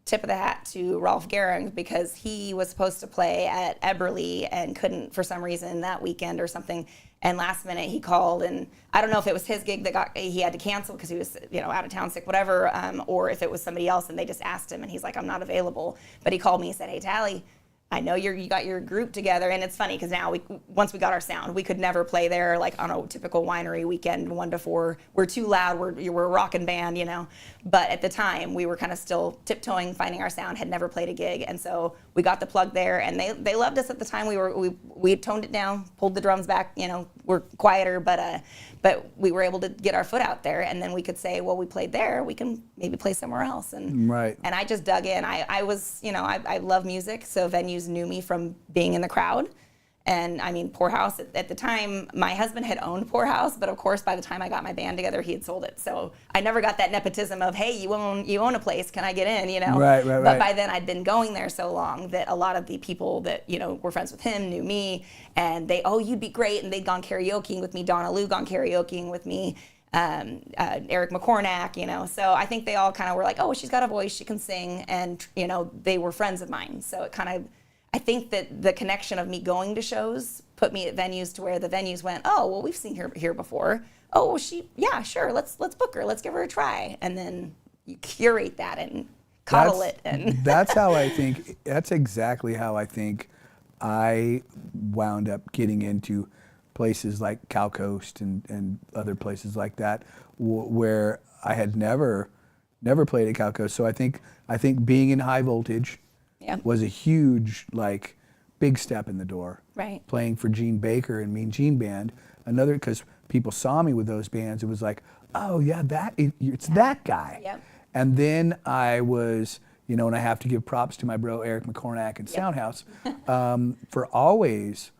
tip of the hat to Rolf Gehring, because he was supposed to play at Eberly and couldn't for some reason that weekend or something. And last minute he called, and I don't know if it was his gig that he had to cancel because he was out of town sick, whatever, or if it was somebody else and they just asked him and he's like, I'm not available. But he called me and said, hey, Talie, I know you got your group together, and it's funny because now once we got our sound, we could never play there like on a typical winery weekend 1 to 4. We're too loud. We're a rockin' band, But at the time, we were kind of still tiptoeing, finding our sound. Had never played a gig, and so we got the plug there, and they loved us at the time. We toned it down, pulled the drums back. We're quieter, but we were able to get our foot out there, and then we could say, well, we played there. We can maybe play somewhere else, and Right. And I just dug in. I was, I love music, so venues knew me from being in the crowd. And I mean, Powerhouse, at the time, my husband had owned Powerhouse, but of course, by the time I got my band together, he had sold it. So I never got that nepotism of, hey, you own a place, can I get in, Right. But by then, I'd been going there so long that a lot of the people that, were friends with him knew me, and you'd be great, and they'd gone karaokeing with me. Donna Lou gone karaokeing with me. Eric McCornack, so I think they all kind of were like, oh, she's got a voice, she can sing, and they were friends of mine. So it kind of, I think that the connection of me going to shows put me at venues to where the venues went, oh, well, we've seen her here before. Oh, well, yeah, sure, let's book her, let's give her a try, and then you curate that and coddle it. And that's exactly how I think I wound up getting into places like Cal Coast and other places like that, where I had never played at Cal Coast. So I think being in high voltage was a huge, big step in the door. Right. Playing for Gene Baker and Mean Gene Band, because people saw me with those bands, it was like, oh yeah, it's that guy. Yep. And then I was, and I have to give props to my bro Eric McCornack and Soundhouse for always,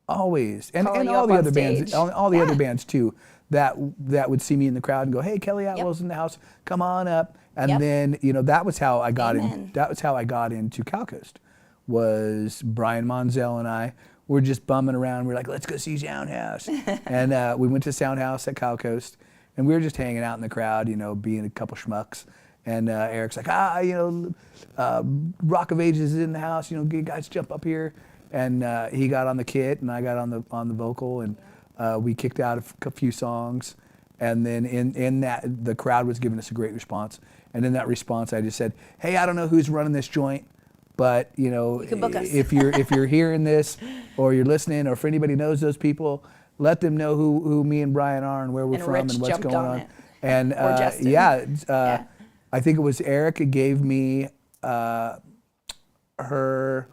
and Calling you all up the on other bands, stage. all the other bands too, that would see me in the crowd and go, hey, Kelly Atwell's in the house, come on up. And then, that was how I got in. That was how I got into Cal Coast. Was Brian Monzel and I were just bumming around. We're like, let's go see Soundhouse. And we went to Soundhouse at Cal Coast, and we were just hanging out in the crowd, being a couple schmucks. And Eric's like, Rock of Ages is in the house. You guys jump up here. And he got on the kit, and I got on the vocal, and we kicked out a few songs. And then in that, the crowd was giving us a great response. And in that response, I just said, hey, I don't know who's running this joint, but you can book us. if you're hearing this, or you're listening, or if anybody knows those people, let them know who me and Brian are and where we're And from Rich and what's jumped going on on. it. And Or Justin. I think it was Eric who gave me her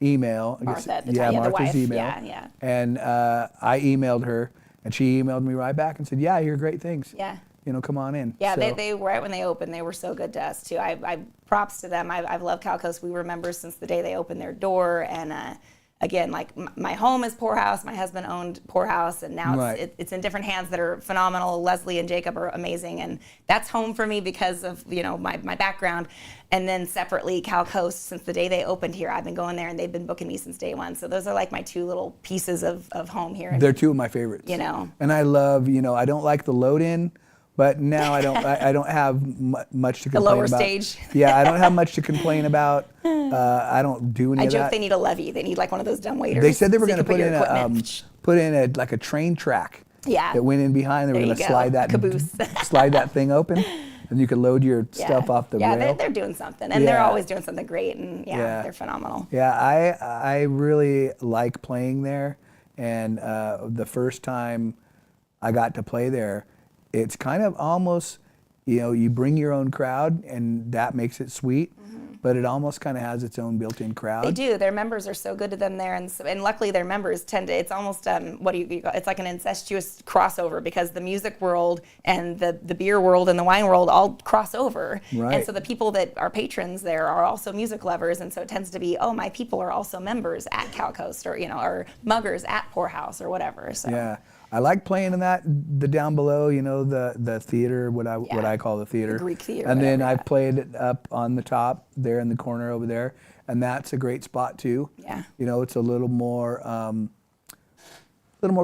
email. Martha at the time, the Martha's wife. email. Yeah. And I emailed her, and she emailed me right back and said, yeah, I hear great things. Yeah. Come on in. Yeah, So- they right when they opened, they were so good to us too. I props to them. I've loved Cal Coast. We were members since the day they opened their door. And again, my home is Powerhouse. My husband owned Powerhouse, and now Right. it's in different hands that are phenomenal. Leslie and Jacob are amazing, and that's home for me because of my background. And then separately, Cal Coast, since the day they opened here, I've been going there, and they've been booking me since day one. So those are like my two little pieces of home here. They're two of my favorites. And I love, I don't like the load in, but now I don't have much to complain lower about. stage. Yeah, I don't have much to complain about. I don't do any I of that. joke they need a levee. They need like one of those dumb waiters. They said they were so you going to can put in a train track. Yeah. That went in behind. They were There going to you go. slide that Caboose. slide that thing open, and you could load your stuff off the rail. Yeah, they're doing something, and they're always doing something great, and they're phenomenal. Yeah, I really like playing there, and the first time I got to play there, it's kind of almost, you bring your own crowd, and that makes it sweet. But it almost kind of has its own built-in crowd. They do. Their members are so good to them there, and luckily their members tend to. It's almost it's like an incestuous crossover because the music world and the beer world and the wine world all cross over. Right. And so the people that are patrons there are also music lovers, and so it tends to be, oh, my people are also members at Cal Coast, or or muggers at Powerhouse or whatever. So. Yeah. I like playing in the down below, the theater, what I call the theater. The Greek theater. And then whatever, I've played it up on the top there in the corner over there, and that's a great spot too. Yeah. It's a little more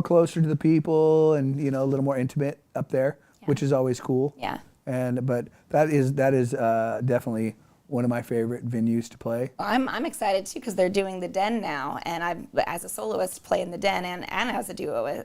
closer to the people, and a little more intimate up there, which is always cool. Yeah. But that is definitely one of my favorite venues to play. I'm excited too because they're doing the Den now, and I, as a soloist, play in the Den, and as a duo,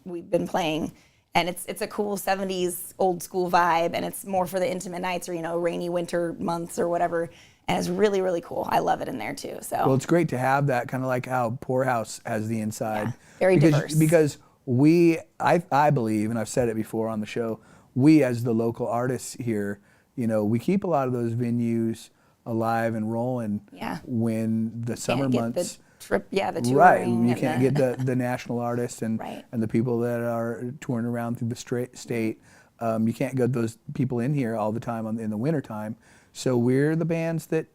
we've been playing, and it's a cool 70s old school vibe, and it's more for the intimate nights or rainy winter months or whatever. And it's really, really cool. I love it in there too. So Well, it's great to have that, kind of like how Powerhouse has the inside. Yeah, very diverse. Because I believe, and I've said it before on the show, we as the local artists here, we keep a lot of those venues alive and rolling when the summer months. The touring. Right, you can't get the national artists and Right. and the people that are touring around through the state. You can't get those people in here all the time in the wintertime. So we're the bands that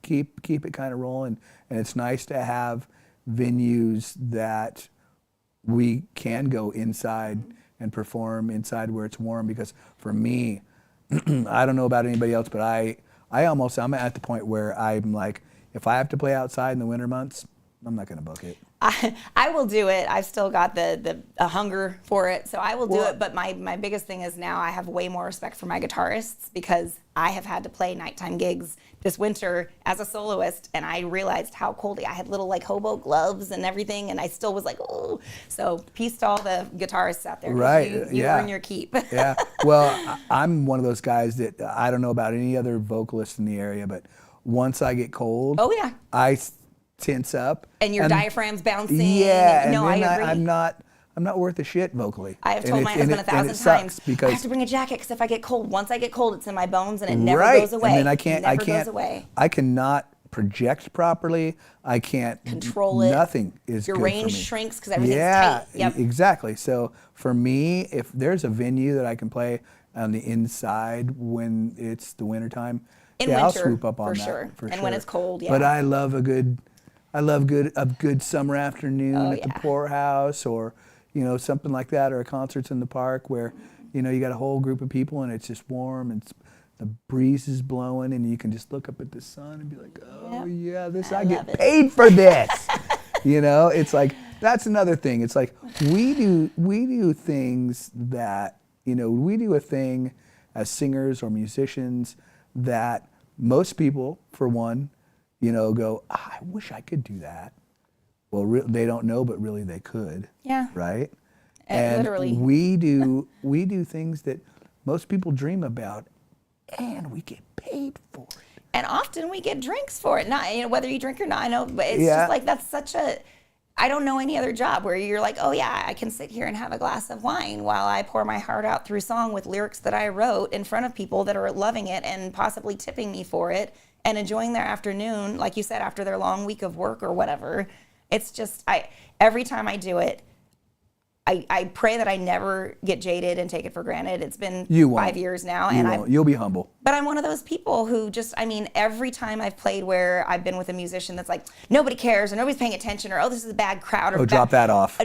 keep it kind of rolling, and it's nice to have venues that we can go inside and perform inside where it's warm. Because for me, I don't know about anybody else, but I'm at the point where I'm like, if I have to play outside in the winter months, I'm not going to book it. I will do it. I've still got the hunger for it, so I will do it. But my biggest thing is now I have way more respect for my guitarists, because I have had to play nighttime gigs this winter as a soloist, and I realized how cold I had, little like hobo gloves and everything, and I still was like, oh. So peace to all the guitarists out there. Right, You earn your keep. Yeah. Well, I'm one of those guys that I don't know about any other vocalists in the area, but once I get cold, Oh yeah. I tense up. And your diaphragm's bouncing. Yeah. No, and then I agree. I'm not worth a shit vocally. I have And told it- my and husband it- 1,000 and it sucks times, because I have to bring a jacket, because if I get cold, once I get cold, it's in my bones and it never right. goes away. And then I Never goes away. I cannot project properly. I can't Control it. Nothing is Your good range for me. shrinks because everything's Yeah, tight. Yep. exactly. So for me, if there's a venue that I can play on the inside when it's the wintertime, In I'll winter, swoop up on for that. sure. For And sure. when it's cold, But yeah. I love a good summer afternoon at the yeah. Powerhouse, or something like that, or a concerts in the park where you got a whole group of people and it's just warm and the breeze is blowing and you can just look up at the sun and be like, oh yeah, I get love it. paid for this. It's like, that's another thing. It's like we do things that we do a thing as singers or musicians that most people, for one, go, I wish I could do that. Well, they don't know, but really they could. Yeah. Right? Literally. we do things that most people dream about, and we get paid for it. And often we get drinks for it. Not whether you drink or not, I know, but it's Yeah. just like, that's such a, I don't know any other job where you're like, oh yeah, I can sit here and have a glass of wine while I pour my heart out through song with lyrics that I wrote in front of people that are loving it and possibly tipping me for it and enjoying their afternoon, like you said, after their long week of work or whatever. It's just, every time I do it, I pray that I never get jaded and take it for granted. It's been You won't. 5 years now, You won't. You'll be humble. but I'm one of those people who just, every time I've played where I've been with a musician that's like, nobody cares or nobody's paying attention, or, oh, this is a bad crowd, or Drop that off.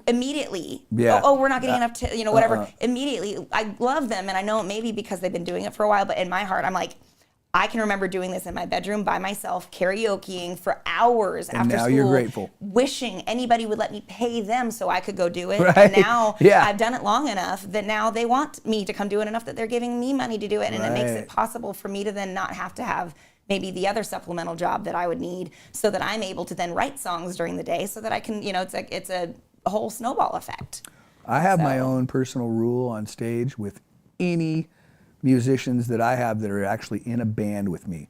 Immediately. Yeah. Oh, we're not getting enough to, whatever. Immediately, I love them, and I know it may be because they've been doing it for a while, but in my heart, I'm like, I can remember doing this in my bedroom by myself, karaokeing for hours after now school. you're grateful. Wishing anybody would let me pay them so I could go do it. Right. And now Yeah. I've done it long enough that now they want me to come do it enough that they're giving me money to do it. And it makes Right. it possible for me to then not have to have maybe the other supplemental job that I would need, so that I'm able to then write songs during the day so that I can, it's a whole snowball effect. I have my own personal rule on stage with any musicians that I have that are actually in a band with me.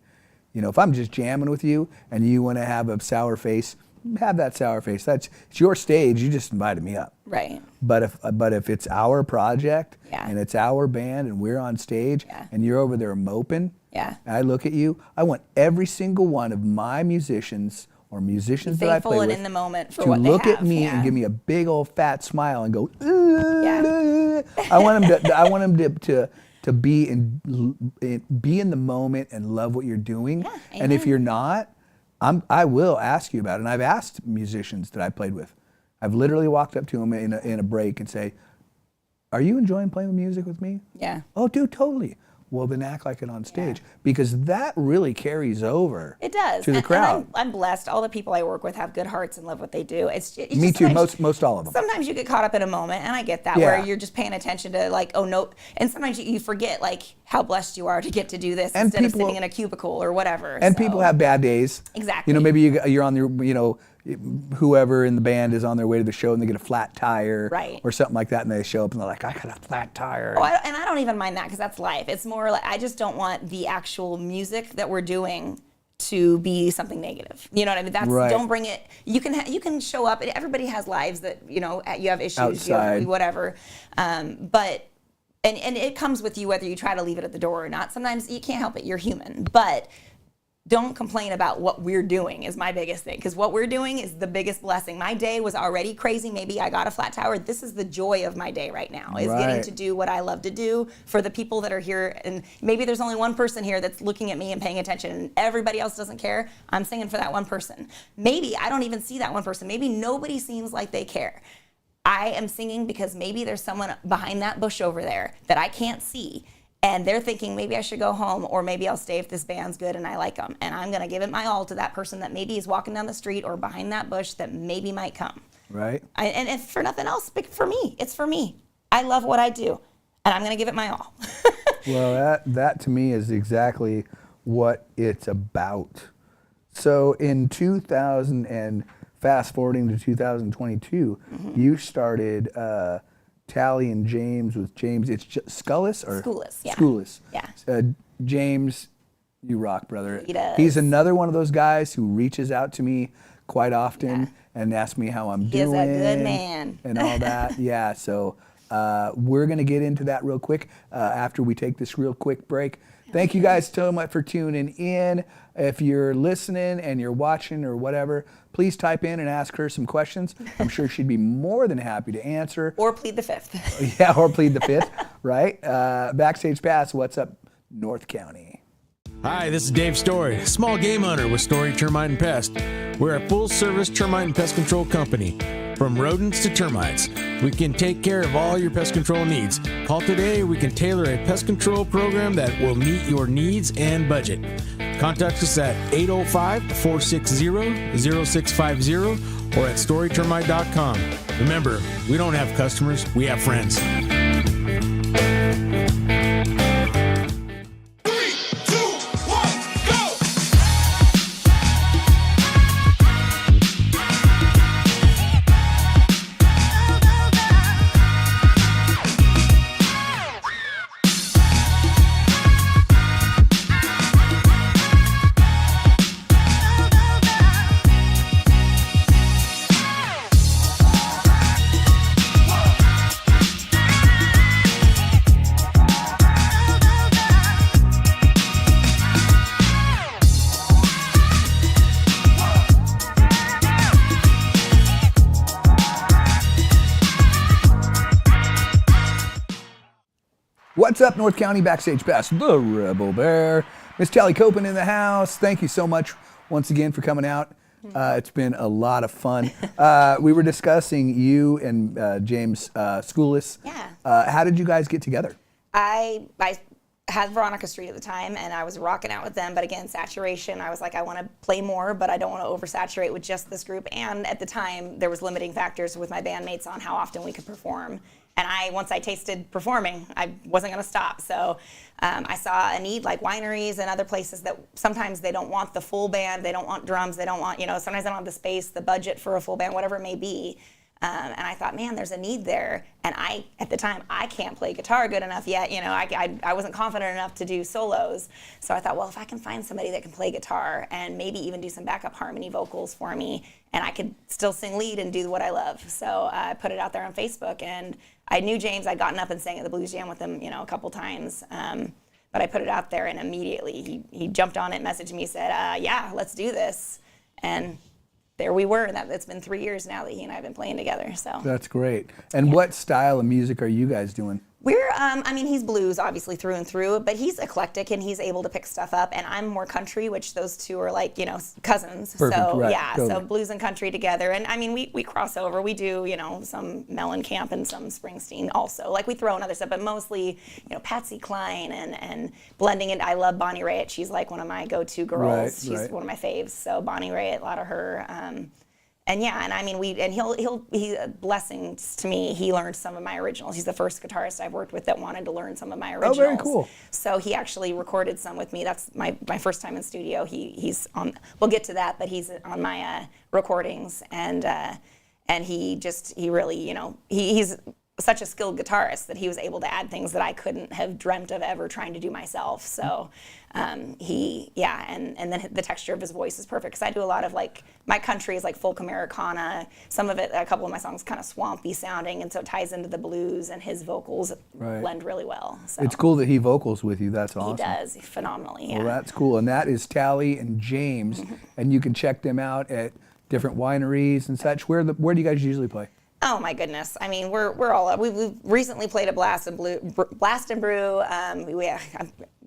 If I'm just jamming with you and you want to have a sour face, have that sour face. It's your stage. You just invited me up. Right. But if it's our project Yeah. and it's our band and we're on stage Yeah. and you're over there moping, Yeah. and I look at you, I want every single one of my musicians or musicians that I Thankful play and with in the moment for to what they look at have, me yeah. and give me a big old fat smile and go, Yeah. I want them to be in the moment and love what you're doing. Yeah, and if amen. you're not, I will ask you about it. And I've asked musicians that I played with. I've literally walked up to them in a break and say, "Are you enjoying playing music with me?" Yeah. "Oh, dude, totally." Well, then act like it on stage, because that really carries over. It does. To the crowd. And I'm blessed. All the people I work with have good hearts and love what they do. It's Me just too. sometimes- Most all of them. Sometimes you get caught up in a moment, and I get that, Yeah. where you're just paying attention to like, oh no, and sometimes you forget like how blessed you are to get to do this And instead of people- sitting in a cubicle or whatever. And So, people have bad days. Exactly. Maybe you're on the, whoever in the band is on their way to the show and they get a flat tire, Right. or something like that, and they show up and they're like, "I got a flat tire." Oh, and I don't even mind that, because that's life. It's more like, I just don't want the actual music that we're doing to be something negative. You know what I mean? That's Right. don't bring it. You can show up. Everybody has lives that you have issues, Outside. whatever. But it comes with you whether you try to leave it at the door or not. Sometimes you can't help it. You're human, but don't complain about what we're doing is my biggest thing, because what we're doing is the biggest blessing. My day was already crazy. Maybe I got a flat tire. This is the joy of my day right now, is getting Right. to do what I love to do for the people that are here. And maybe there's only one person here that's looking at me and paying attention, and everybody else doesn't care. I'm singing for that one person. Maybe I don't even see that one person. Maybe nobody seems like they care. I am singing because maybe there's someone behind that bush over there that I can't see. And they're thinking, maybe I should go home, or maybe I'll stay if this band's good and I like them. And I'm going to give it my all to that person that maybe is walking down the street or behind that bush that maybe might come. Right. And if for nothing else, for me, it's for me. I love what I do, and I'm going to give it my all. Well, that to me is exactly what it's about. So in 2000 and fast forwarding to 2022, you started Talie and James with James. It's Skullis or Schoolless, yeah. Schoolless. Yeah. James, you rock, brother. He does. He's another one of those guys who reaches out to me quite often and asks me how I'm doing. He is a good man. And all that. Yeah. So we're gonna get into that real quick after we take this real quick break. Thank you guys so much for tuning in. If you're listening and you're watching or whatever, please type in and ask her some questions. I'm sure she'd be more than happy to answer. Or plead the fifth. Yeah, or plead the fifth, right? Backstage Pass, what's up, North County? Hi, this is Dave Story, small game hunter with Story Termite and Pest. We're a full-service termite and pest control company. From rodents to termites, we can take care of all your pest control needs. Call today, we can tailor a pest control program that will meet your needs and budget. Contact us at 805-460-0650 or at storytermite.com. Remember, we don't have customers, we have friends. What's up, North County? Backstage Pass, the Rebel Bear. Miss Talie Copen in the house. Thank you so much once again for coming out. It's been a lot of fun. We were discussing you and James Schoolless. Yeah. How did you guys get together? I had Veronica Street at the time, and I was rocking out with them. But again, saturation. I was like, I want to play more, but I don't want to oversaturate with just this group. And at the time, there was limiting factors with my bandmates on how often we could perform. And once I tasted performing, I wasn't going to stop. So I saw a need, like wineries and other places that sometimes they don't want the full band, they don't want drums, they don't want, sometimes they don't have the space, the budget for a full band, whatever it may be. And I thought, man, there's a need there. And at the time, I can't play guitar good enough yet. I wasn't confident enough to do solos. So I thought, well, if I can find somebody that can play guitar and maybe even do some backup harmony vocals for me, and I could still sing lead and do what I love. So I put it out there on Facebook, and I knew James. I'd gotten up and sang at the Blues Jam with him, a couple times. But I put it out there, and immediately he jumped on it, messaged me, said, yeah, let's do this. And there we were. It's been 3 years now that he and I have been playing together. So That's great. And what style of music are you guys doing? We're, he's blues, obviously, through and through, but he's eclectic, and he's able to pick stuff up, and I'm more country, which those two are like, cousins. Perfect, so, right, yeah, totally. So blues and country together, and we cross over. We do, some Mellencamp and some Springsteen also. Like, we throw in other stuff, but mostly, Patsy Cline and blending it. I love Bonnie Raitt. She's like one of my go-to girls. Right, She's right. one of my faves, so Bonnie Raitt, a lot of her. And yeah, and he blessings to me. He learned some of my originals. He's the first guitarist I've worked with that wanted to learn some of my originals. Oh, very cool. So he actually recorded some with me. That's my first time in studio. He's on. We'll get to that, but he's on my recordings, and he really, he's such a skilled guitarist that he was able to add things that I couldn't have dreamt of ever trying to do myself. So and then the texture of his voice is perfect, because I do a lot of like, my country is like folk-Americana. Some of it, a couple of my songs kind of swampy sounding, and so it ties into the blues, and his vocals blend really well. So It's cool that he vocals with you. That's awesome. he does phenomenally. Yeah. Well, that's cool. And that is Talie and James, and you can check them out at different wineries and such. Where do you guys usually play? Oh my goodness! I mean, we're all up. We've recently played at Blast and Brew. I'm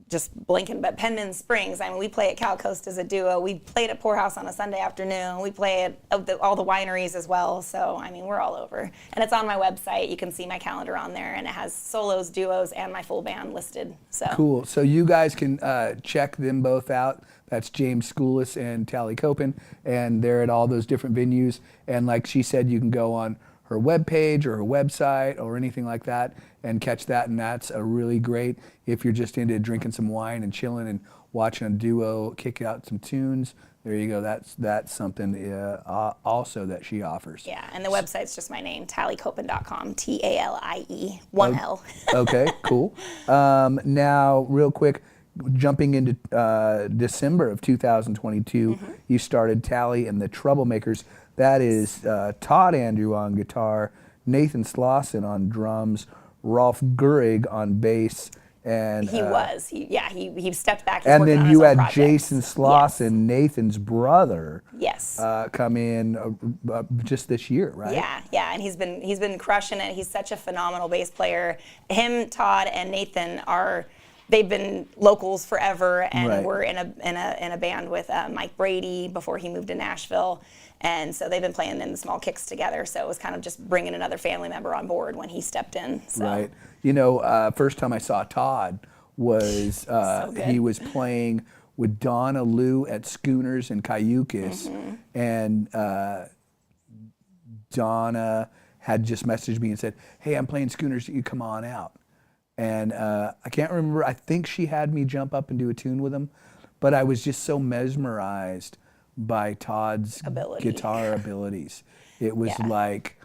just blinking, but Pendon Springs. I mean, we play at Cal Coast as a duo. We played at Powerhouse on a Sunday afternoon. We play at all the wineries as well. So I mean, we're all over. And it's on my website. You can see my calendar on there, and it has solos, duos, and my full band listed. So cool. So you guys can check them both out. That's James Schoolis and Talie Copen, and they're at all those different venues. And like she said, you can go on her webpage or her website or anything like that and catch that, and that's a really great if you're just into drinking some wine and chilling and watching a duo kick out some tunes. There you go. That's something also that she offers. Yeah, and the website's just my name, taliecopen.com, TALIE, 1 L. Okay, cool. Now, real quick, jumping into December of 2022, you started Talie and the Troublemakers. That is Todd Andrew on guitar, Nathan Slauson on drums, Rolf Gehrig on bass, and he stepped back. And then you had Jason Slauson, Nathan's brother, come in just this year, right? Yeah, and he's been crushing it. He's such a phenomenal bass player. Him, Todd, and Nathan they've been locals forever, and we're in a band with Mike Brady before he moved to Nashville. And so they've been playing in the small kicks together. So it was kind of just bringing another family member on board when he stepped in. So. Right. You know, first time I saw Todd was he was playing with Donna Lou at Schooners in Cayucas. And Donna had just messaged me and said, "Hey, I'm playing Schooners, you come on out." And I can't remember, I think she had me jump up and do a tune with him, but I was just so mesmerized by Todd's guitar abilities. It was like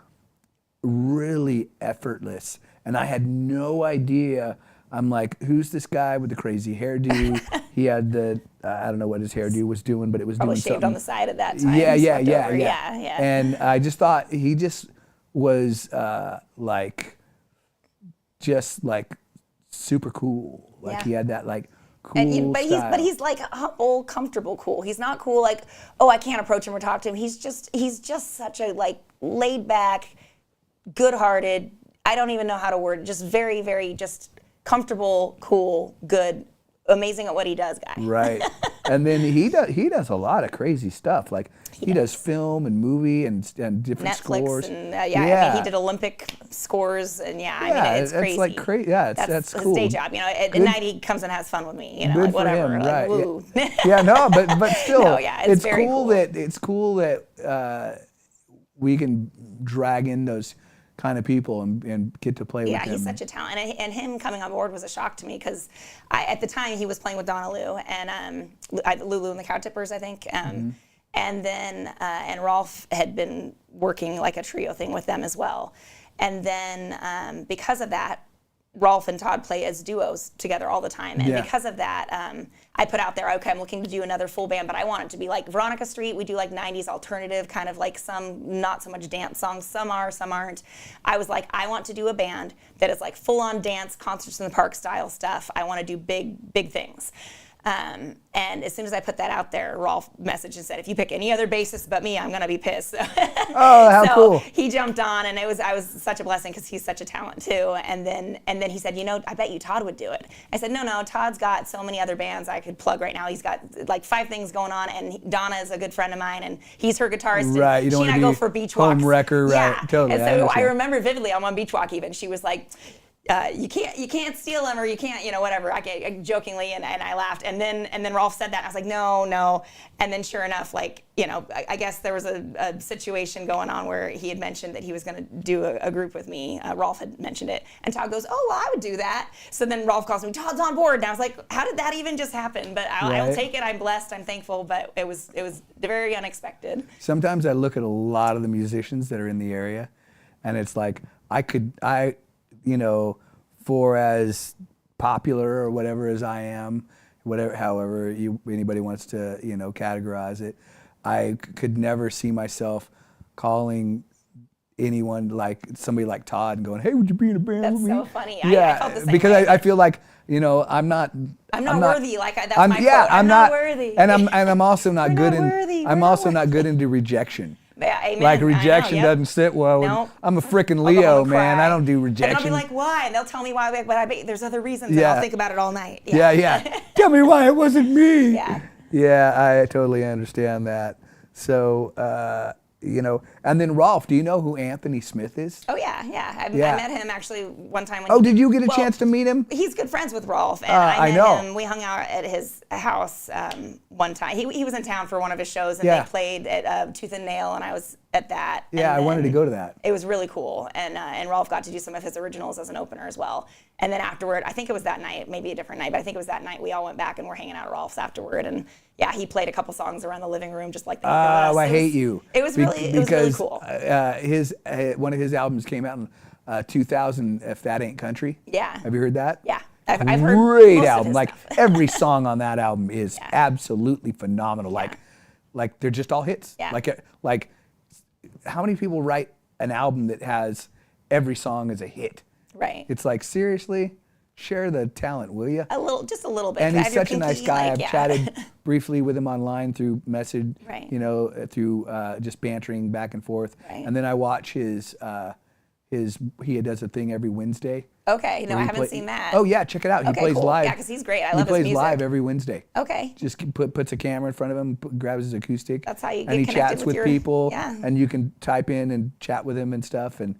really effortless, and I had no idea. I'm like, who's this guy with the crazy hairdo? He had the I don't know what his hairdo was doing, but it was probably doing shaved something on the side at that time. Yeah. And I just thought he just was just super cool. Like he had that like cool style. But he's like humble, comfortable cool. He's not cool like, oh, I can't approach him or talk to him. He's just such a like laid back, good-hearted, I don't even know how to word it, just very, very just comfortable, cool, good, amazing at what he does guy. Right. And then he does a lot of crazy stuff. Like he does film and movie and different Netflix scores. And I mean, he did Olympic scores and I mean, it's crazy. It's like crazy. Yeah, that's cool. His day job. You know, at night he comes and has fun with me. You know, Good like whatever. For him, like, right. woo. No, but still, No, it's very cool that we can drag in those kind of people and get to play with him. Yeah, he's such a talent. And him coming on board was a shock to me because at the time he was playing with Donna Lou and Lulu and the Cow Tippers, I think. And then and Rolf had been working like a trio thing with them as well. And then because of that, Rolf and Todd play as duos together all the time. And because of that, I put out there, okay, I'm looking to do another full band, but I want it to be like Veronica Street. We do like 90s alternative, kind of like some not so much dance songs. Some are, some aren't. I was like, I want to do a band that is like full on dance, concerts in the park style stuff. I want to do big things. And as soon as I put that out there, Rolf messaged and said, if you pick any other bassist but me, I'm going to be pissed. Oh, how cool. He jumped on, and I was such a blessing because he's such a talent too. And then he said, you know, I bet you Todd would do it. I said, no, Todd's got so many other bands I could plug right now. He's got like 5 things going on, and Donna is a good friend of mine, and he's her guitarist. Right, you don't she and I go for beach walks. Home wrecker, right? Totally. And so I remember vividly, I'm on beach walk even. She was like, you can't steal him, or you can't, you know, whatever. I jokingly, and I laughed, and then Rolf said that, and I was like, no, and then sure enough, like, you know, I guess there was a situation going on where he had mentioned that he was going to do a group with me. Rolf had mentioned it, and Todd goes, oh, well, I would do that. So then Rolf calls me, Todd's on board, and I was like, how did that even just happen? But I'll take it. I'm blessed. I'm thankful, but it was very unexpected. Sometimes I look at a lot of the musicians that are in the area, and it's like for as popular or whatever as I am, however anybody wants to, categorize it, I could never see myself calling anyone like somebody like Todd and going, "Hey, would you be in a band with me?" That's so funny. Yeah, I felt the same because way. I feel like I'm not worthy. Like that's my quote. I'm not worthy. And I'm also not good not worthy. I'm We're also not not good into rejection. Yeah, amen. Like rejection I know, yep. doesn't sit well. Nope. I'm a freaking I'll go Leo, home and man. cry. I don't do And rejection. I'll be like, why? And they'll tell me why, but I bet there's other reasons, Yeah. and I'll think about it all night. yeah. Tell me why it wasn't me. Yeah. Yeah, I totally understand that. So, and then Rolf, do you know who Anthony Smith is? Oh yeah. I Yeah. met him actually one time. When Oh, did you get a chance to meet him? He's good friends with Rolf, and I I met know. him. We hung out at his house one time. He was in town for one of his shows, and Yeah. they played at Tooth and Nail, and I was at that. Yeah, and I wanted to then go to that. It was really cool, and Rolf got to do some of his originals as an opener as well. And then afterward, I think it was that night, maybe a different night, but I think it was that night we all went back and were hanging out at Rolf's afterward. And yeah, he played a couple songs around the living room, just like the I hate you. It was really cool. His one of his albums came out in 2000. If That Ain't Country. Yeah. Have you heard that? Yeah, I've heard Great most of album. his Like stuff. every song on that album is absolutely phenomenal. Like they're just all hits. Yeah. Like how many people write an album that has every song as a hit? Right. It's like, seriously, share the talent, will you? Just a little bit. And Can I he's have your such a nice pinky? guy. Like, I've yeah. chatted briefly with him online through message, Right. through just bantering back and forth. Right. And then I watch he does a thing every Wednesday. Okay, no, where I he haven't seen that. Oh yeah, check it out. He Okay, plays cool. live. Yeah, 'cause he's great. I He love his plays music. live every Wednesday. Okay. Just puts a camera in front of him, grabs his acoustic. That's how you and get he connected chats with with your- people. yeah. And you can type in and chat with him and stuff. And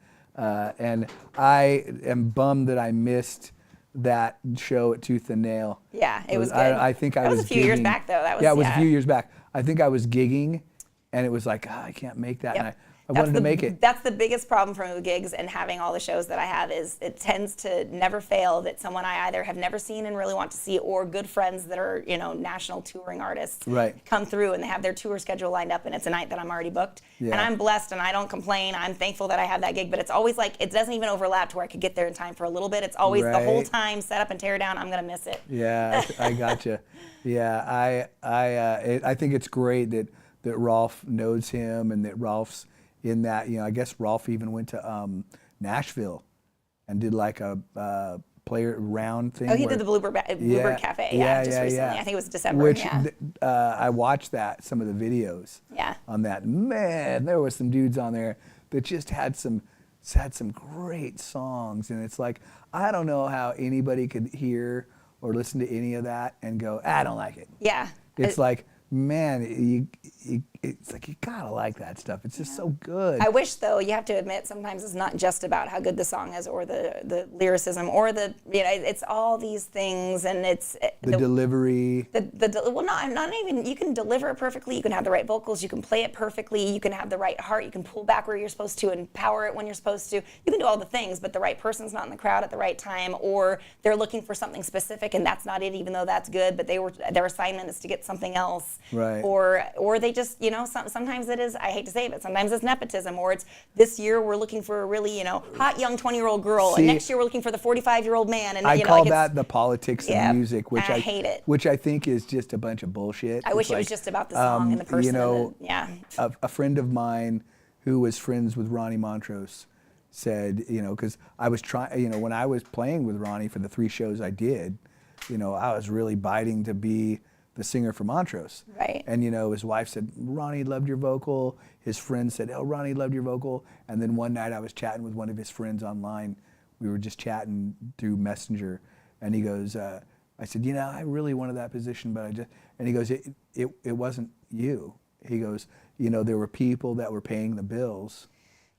I am bummed that I missed that show at Tooth and Nail. Yeah, it was good. I think I That was a few years gigging. back, though. That was- yeah, it was yeah. a few years back. I think I was gigging, and it was like, I can't make that. Yep. And I wanted to make it. That's the biggest problem for me with gigs and having all the shows that I have is it tends to never fail that someone I either have never seen and really want to see or good friends that are, national touring artists Right. come through and they have their tour schedule lined up and it's a night that I'm already booked. Yeah. And I'm blessed and I don't complain. I'm thankful that I have that gig, but it's always like it doesn't even overlap to where I could get there in time for a little bit. It's always the whole Right. time set up and tear down. I'm going to miss it. Yeah, I gotcha. Yeah, I think it's great that Rolf knows him and that Rolf's in that. I guess Rolf even went to Nashville and did like a player round thing. Oh, he where- did the Bluebird Cafe. Just recently. I think it was December. Which yeah. I watched some of the videos. Yeah. On that, man, there was some dudes on there that just had some great songs, and it's like I don't know how anybody could hear or listen to any of that and go, I don't like it. Yeah. It's like, man, it's like you gotta like that stuff. It's just so good. I wish, though, you have to admit sometimes it's not just about how good the song is or the lyricism or it's all these things and it's the delivery. Well, not even. You can deliver it perfectly. You can have the right vocals. You can play it perfectly. You can have the right heart. You can pull back where you're supposed to and power it when you're supposed to. You can do all the things, but the right person's not in the crowd at the right time, or they're looking for something specific and that's not it, even though that's good. But their assignment is to get something else. Right. Or they just sometimes it is. I hate to say it, but sometimes it's nepotism. Or it's this year we're looking for a really hot young 20-year-old girl, and next year we're looking for the 45-year-old man. And I call that the politics of music, which I hate it. Which I think is just a bunch of bullshit. I wish it was just about the song and the person. A friend of mine who was friends with Ronnie Montrose said, because I was trying, when I was playing with Ronnie for the 3 shows I did, I was really biting to be the singer for Montrose. Right. And his wife said, Ronnie loved your vocal. His friend said, oh, Ronnie loved your vocal. And then one night I was chatting with one of his friends online. We were just chatting through Messenger, and he goes, I said, I really wanted that position, but and he goes, it wasn't you. He goes, there were people that were paying the bills.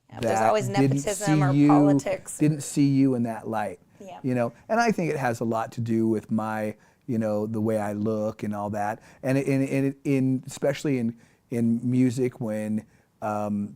Yeah, there's always didn't nepotism or see you, politics. Didn't see you in that light. Yeah. And I think it has a lot to do with my, the way I look and all that. And especially in music when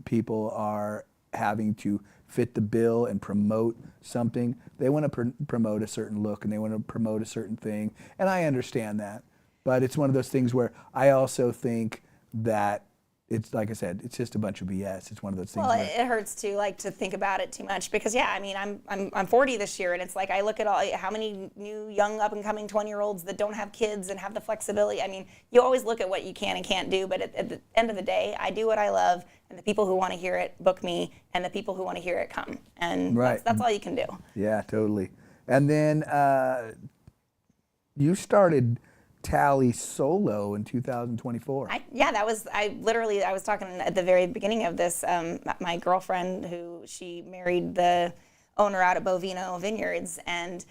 people are having to fit the bill and promote something, they want to promote a certain look and they want to promote a certain thing. And I understand that. But it's one of those things where I also think that it's like I said, it's just a bunch of BS. It's one of those things. Well, where- it hurts to think about it too much because I mean I'm 40 this year, and it's like I look at how many new young up and coming 20-year-olds that don't have kids and have the flexibility. I mean, you always look at what you can and can't do, but at the end of the day, I do what I love, and the people who want to hear it book me, and the people who want to hear it come, and that's all you can do. Yeah, totally. And then you started Talie solo in 2024. I was talking at the very beginning of this, my girlfriend she married the owner out at Bovino Vineyards, and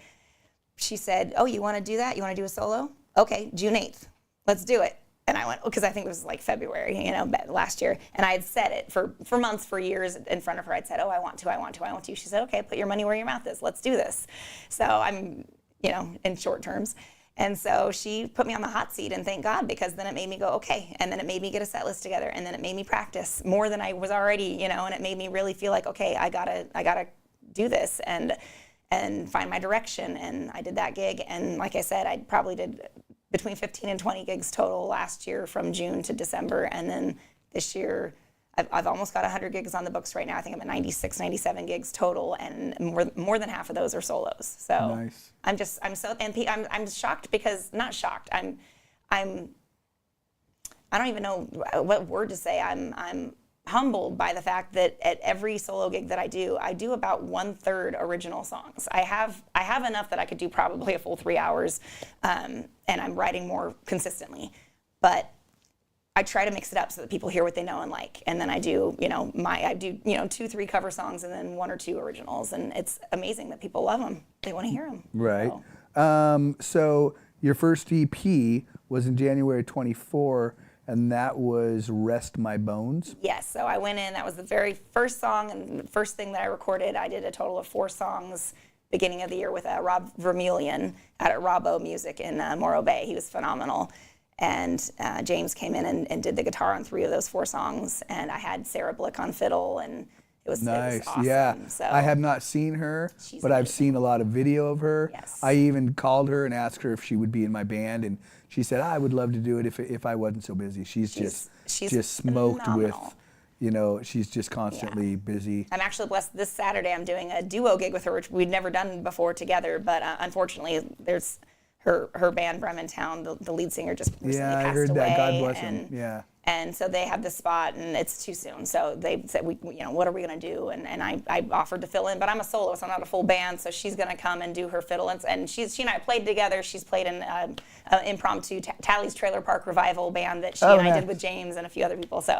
she said, oh, you want to do that? You want to do a solo? Okay, June 8th, let's do it. And I went, because I think it was like February, last year. And I had said it for months, for years in front of her. I'd said, oh, I want to. She said, okay, put your money where your mouth is. Let's do this. So I'm, in short terms. And so she put me on the hot seat, and thank God, because then it made me go, okay. And then it made me get a set list together, and then it made me practice more than I was already, and it made me really feel like, okay, I gotta do this and find my direction. And I did that gig, and like I said, I probably did between 15 and 20 gigs total last year from June to December, and then this year I've almost got 100 gigs on the books right now. I think I'm at 96, 97 gigs total, and more than half of those are solos. So nice. I'm shocked because, not shocked, I don't even know what word to say. I'm humbled by the fact that at every solo gig that I do about 1/3 original songs. I have enough that I could do probably a full 3 hours, and I'm writing more consistently, but I try to mix it up so that people hear what they know and like, and then I do 2-3 cover songs and then 1 or 2 originals, and it's amazing that people love them. They want to hear them. Right. So your first EP was in January 24, and that was "Rest My Bones." Yes. So I went in. That was the very first song and the first thing that I recorded. I did a total of 4 songs beginning of the year with Rob Vermeulen out at Robbo Music in Morro Bay. He was phenomenal. And James came in and did the guitar on 3 of those 4 songs, and I had Sarah Blick on fiddle, and it was Nice. awesome. Yeah. So I have not seen her, She's but I've amazing. seen a lot of video of her. Yes. I even called her and asked her if she would be in my band, and she said, I would love to do it if I wasn't so busy. She's just smoked phenomenal. with, she's just constantly busy. I'm actually blessed. This Saturday I'm doing a duo gig with her, which we'd never done before together, but unfortunately there's her band Brementown, the lead singer just recently passed away. I heard that. God bless him. Yeah. And so they have this spot, and it's too soon. So they said, what are we going to do? And I offered to fill in, but I'm a solo, so I'm not a full band. So she's going to come and do her fiddle. And she and I played together. She's played in impromptu Talie's Trailer Park Revival band that she and I did with James and a few other people. So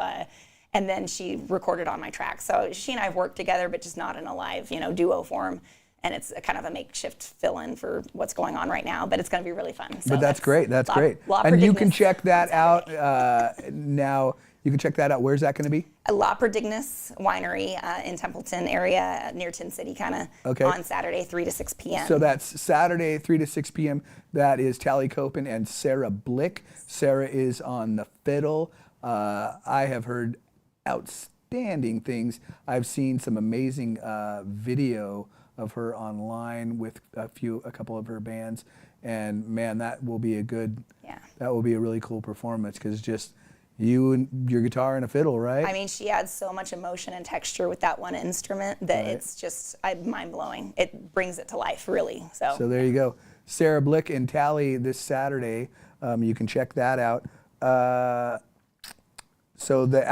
and then she recorded on my track. So she and I have worked together, but just not in a live, duo form. And it's a kind of a makeshift fill-in for what's going on right now, but it's going to be really fun. So But that's great. That's great. And you can check that out now. You can check that out. Where's that going to be? La Perdignas Winery in Templeton area, near Tin City, kind of, on Saturday, 3 to 6 p.m. So that's Saturday, 3 to 6 p.m. That is Talie Copen and Sarah Blick. Sarah is on the fiddle. I have heard outstanding things. I've seen some amazing video of her online with a couple of her bands, and man, that will be that will be a really cool performance, because just you and your guitar and a fiddle, right? I mean, she adds so much emotion and texture with that one instrument that it's just mind-blowing. It brings it to life, really. So there you go. Sarah Blick and Talie this Saturday. You can check that out. So the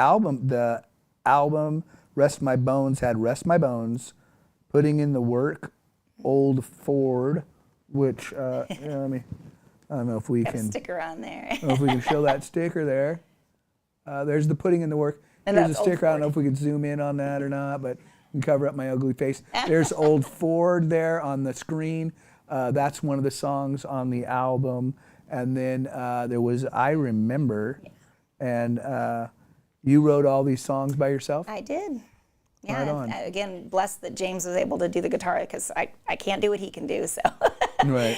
album Rest My Bones had Rest My Bones, Putting in the Work, Old Ford, which I don't know if we got can a sticker on there. I don't know if we can show that sticker there. There's the Putting in the Work. And There's a that's sticker. Old I don't know if we can zoom in on that or not, but you can cover up my ugly face. There's Old Ford there on the screen. That's one of the songs on the album. And then there was I Remember. And you wrote all these songs by yourself? I did. Yeah, Right on. Again, blessed that James was able to do the guitar, because I can't do what he can do. So, Right.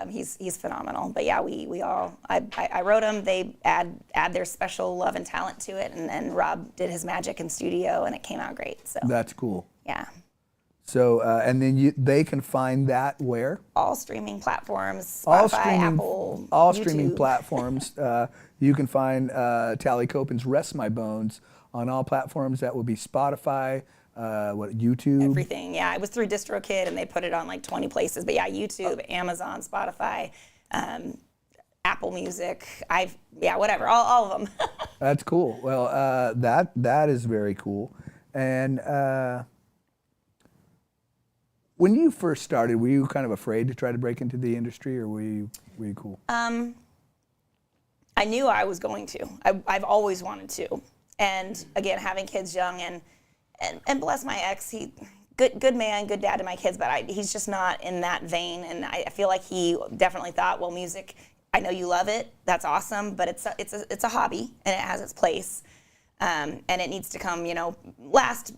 he's phenomenal. But yeah, we all I wrote them. They add their special love and talent to it, and Rob did his magic in studio, and it came out great. So That's cool. yeah. So, and then they can find that where? All streaming platforms, Spotify, Apple, all YouTube. streaming platforms. You can find Talie Copen's "Rest My Bones" on all platforms. That will be Spotify, YouTube, everything. Yeah, it was through DistroKid, and they put it on like 20 places. But yeah, YouTube, Amazon, Spotify, Apple Music. Whatever, all of them. That's cool. Well, that is very cool. And when you first started, were you kind of afraid to try to break into the industry, or were you cool? I knew I was going to. I've always wanted to. And again, having kids young and bless my ex, he good man, good dad to my kids, but he's just not in that vein. And I feel like he definitely thought, well, music, I know you love it, that's awesome, but it's a hobby and it has its place, and it needs to come, last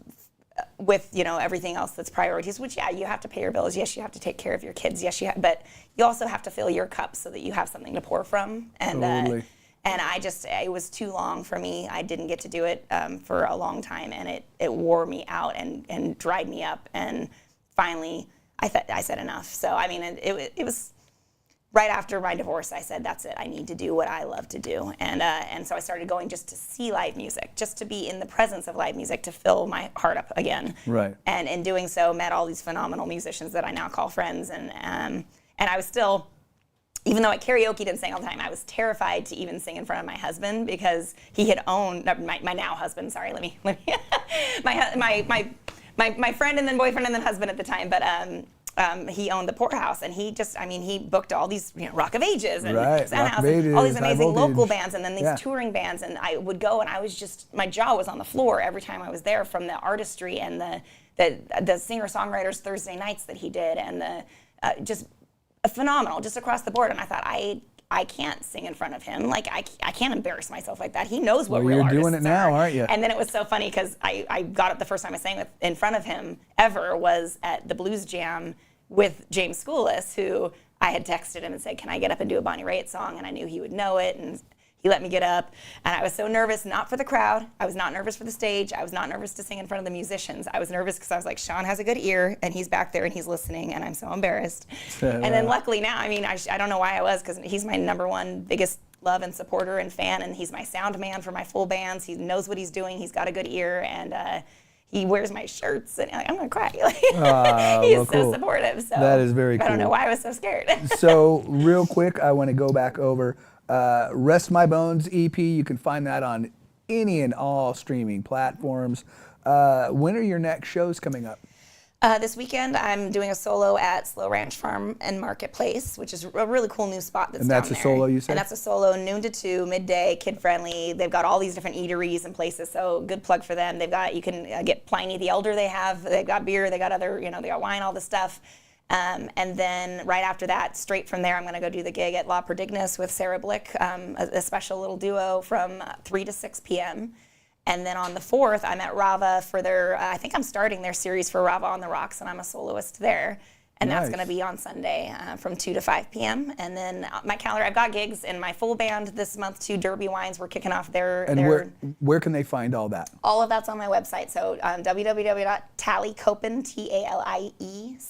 with everything else that's priorities. Which you have to pay your bills. Yes, you have to take care of your kids. Yes, but you also have to fill your cup so that you have something to pour from. And Totally. And it was too long for me. I didn't get to do it for a long time, and it wore me out and dried me up. And finally, I said enough. So I mean, it was right after my divorce. I said, that's it. I need to do what I love to do. And so I started going just to see live music, just to be in the presence of live music, to fill my heart up again. Right. And in doing so, met all these phenomenal musicians that I now call friends. And I was still, even though I karaoke'd and sang all the time, I was terrified to even sing in front of my husband, because he had owned, my now husband, sorry, let me my friend and then boyfriend and then husband at the time, but he owned the Powerhouse, and he booked all these Rock of Ages and Right, Soundhouse Rock of and all these Ages, High amazing local Voltage. bands, and then these Yeah. touring bands, and I would go, and I was just, my jaw was on the floor every time I was there, from the artistry and the singer-songwriters Thursday nights that he did, and the just phenomenal, just across the board. And I thought, I can't sing in front of him. Like, I can't embarrass myself like that. He knows what real you're artists doing it now, are. aren't you? And then it was so funny, because I got up, the first time I sang in front of him ever was at the Blues Jam with James Schoolis, who I had texted him and said, can I get up and do a Bonnie Raitt song? And I knew he would know it, and he let me get up. And I was so nervous, not for the crowd. I was not nervous for the stage. I was not nervous to sing in front of the musicians. I was nervous because I was like, Sean has a good ear, and he's back there, and he's listening, and I'm so embarrassed. And then luckily now, I mean, I don't know why I was, because he's my number one biggest love and supporter and fan, and he's my sound man for my full bands. He knows what he's doing. He's got a good ear, and he wears my shirts, and I'm gonna cry. He is so supportive. So that is very cool. I don't know why I was so scared. So real quick, I want to go back over Rest My Bones EP. You can find that on any and all streaming platforms. When are your next shows coming up? This weekend, I'm doing a solo at Slow Ranch Farm and Marketplace, which is a really cool new spot that's And that's down a there. solo, you said? And that's a solo, noon to 2, midday, kid-friendly. They've got all these different eateries and places, so good plug for them. You can get Pliny the Elder they have. They've got beer, they got other, they got wine, all this stuff. And then right after that, straight from there, I'm going to go do the gig at La Perdignus with Sarah Blick, a special little duo from 3 to 6 p.m. And then on the 4th, I'm at Rava for their, I think I'm starting their series for Rava on the Rocks, and I'm a soloist there. And that's Nice. going to be on Sunday from 2 to 5 p.m. And then my calendar, I've got gigs in my full band this month too. Derby Wines, we're kicking off their... And where can they find all that? All of that's on my website. So www.taliecopen,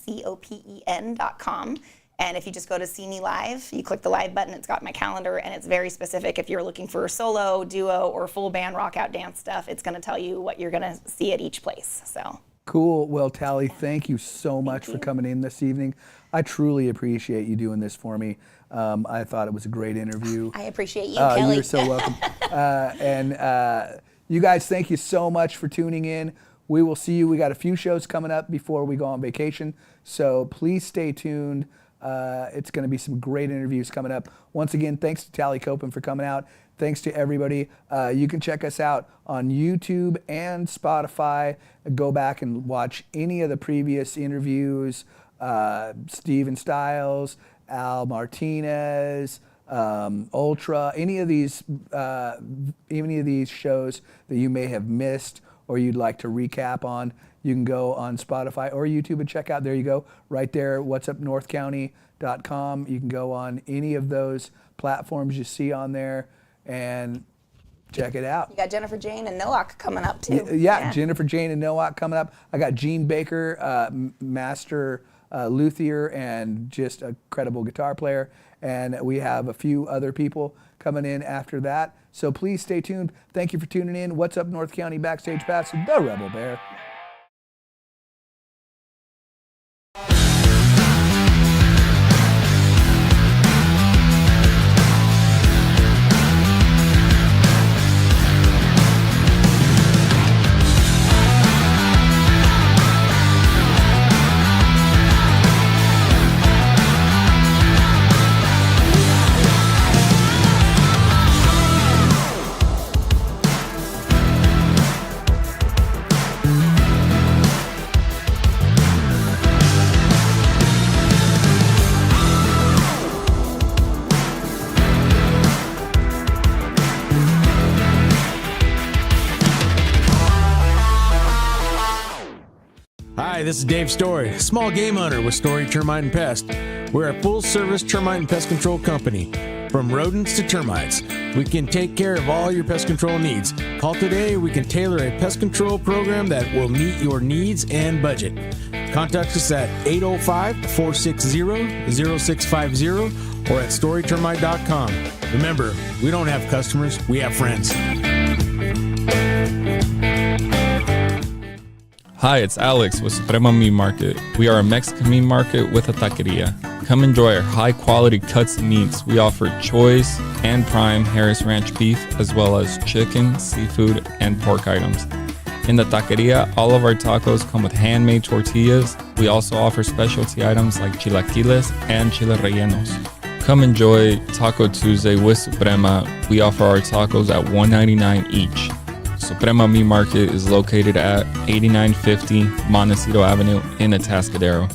TALIECOPEN.com. And if you just go to See Me Live, you click the live button, it's got my calendar, and it's very specific. If you're looking for solo, duo, or full band rock out dance stuff, it's going to tell you what you're going to see at each place. So Cool. Well, Talie, thank you so much for coming in this evening. I truly appreciate you doing this for me. I thought it was a great interview. I appreciate you, Kelly. You're so welcome. And you guys, thank you so much for tuning in. We will see you. We got a few shows coming up before we go on vacation, so please stay tuned. It's going to be some great interviews coming up. Once again, thanks to Talie Copen for coming out. Thanks to everybody. You can check us out on YouTube and Spotify. Go back and watch any of the previous interviews. Steven Stiles, Al Martinez, Ultra, any of these shows that you may have missed or you'd like to recap on, you can go on Spotify or YouTube and check out. There you go, right there, whatsupnorthcounty.com. You can go on any of those platforms you see on there and check it out. You got Jennifer Jane and Noak coming up too. Yeah, Jennifer Jane and Noak coming up. I got Gene Baker, master luthier and just a credible guitar player. And we have a few other people coming in after that. So please stay tuned. Thank you for tuning in. What's Up North County Backstage Pass, The Rebel Bear. Hi, this is Dave Story, small game hunter with Story Termite and Pest. We're a full-service termite and pest control company. From rodents to termites, we can take care of all your pest control needs. Call today, we can tailor a pest control program that will meet your needs and budget. Contact us at 805-460-0650 or at storytermite.com. Remember, we don't have customers, we have friends. Hi, it's Alex with Suprema Meat Market. We are a Mexican meat market with a taqueria. Come enjoy our high-quality cuts and meats. We offer choice and prime Harris Ranch beef, as well as chicken, seafood, and pork items. In the taqueria, all of our tacos come with handmade tortillas. We also offer specialty items like chilaquiles and chile rellenos. Come enjoy Taco Tuesday with Suprema. We offer our tacos at $1.99 each. Suprema Meat Market is located at 8950 Montecito Avenue in Atascadero.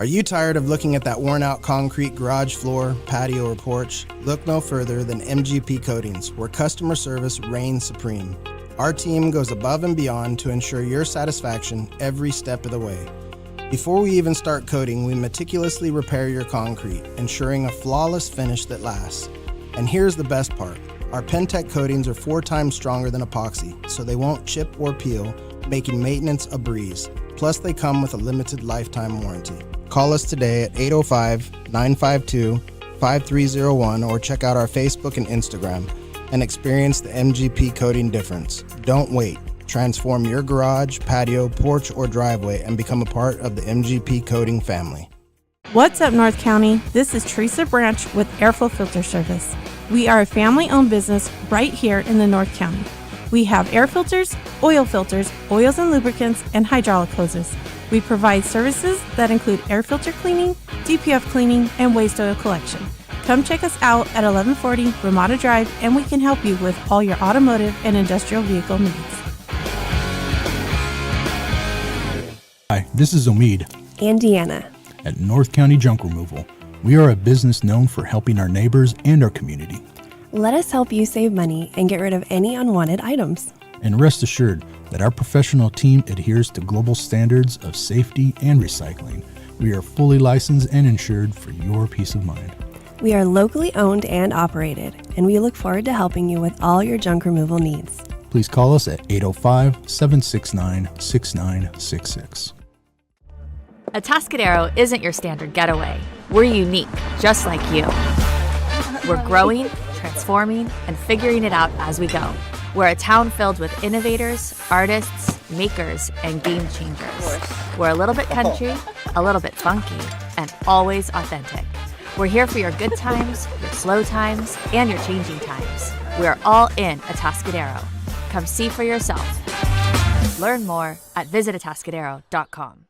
Are you tired of looking at that worn-out concrete garage floor, patio, or porch? Look no further than MGP Coatings, where customer service reigns supreme. Our team goes above and beyond to ensure your satisfaction every step of the way. Before we even start coating, we meticulously repair your concrete, ensuring a flawless finish that lasts. And here's the best part. Our Pentec coatings are 4 times stronger than epoxy, so they won't chip or peel, making maintenance a breeze. Plus, they come with a limited lifetime warranty. Call us today at 805-952-5301 or check out our Facebook and Instagram and experience the MGP coating difference. Don't wait. Transform your garage, patio, porch, or driveway and become a part of the MGP coating family. What's up, North County? This is Teresa Branch with Airflow Filter Service. We are a family-owned business right here in the North County. We have air filters, oils and lubricants, and hydraulic hoses. We provide services that include air filter cleaning, DPF cleaning, and waste oil collection. Come check us out at 1140 Ramada Drive, and we can help you with all your automotive and industrial vehicle needs. Hi, this is Omid And Deanna. at North County Junk Removal. We are a business known for helping our neighbors and our community. Let us help you save money and get rid of any unwanted items. And rest assured that our professional team adheres to global standards of safety and recycling. We are fully licensed and insured for your peace of mind. We are locally owned and operated, and we look forward to helping you with all your junk removal needs. Please call us at 805-769-6966. Atascadero isn't your standard getaway. We're unique, just like you. We're growing, transforming, and figuring it out as we go. We're a town filled with innovators, artists, makers, and game changers. We're a little bit country, a little bit funky, and always authentic. We're here for your good times, your slow times, and your changing times. We're all in Atascadero. Come see for yourself. Learn more at visitatascadero.com.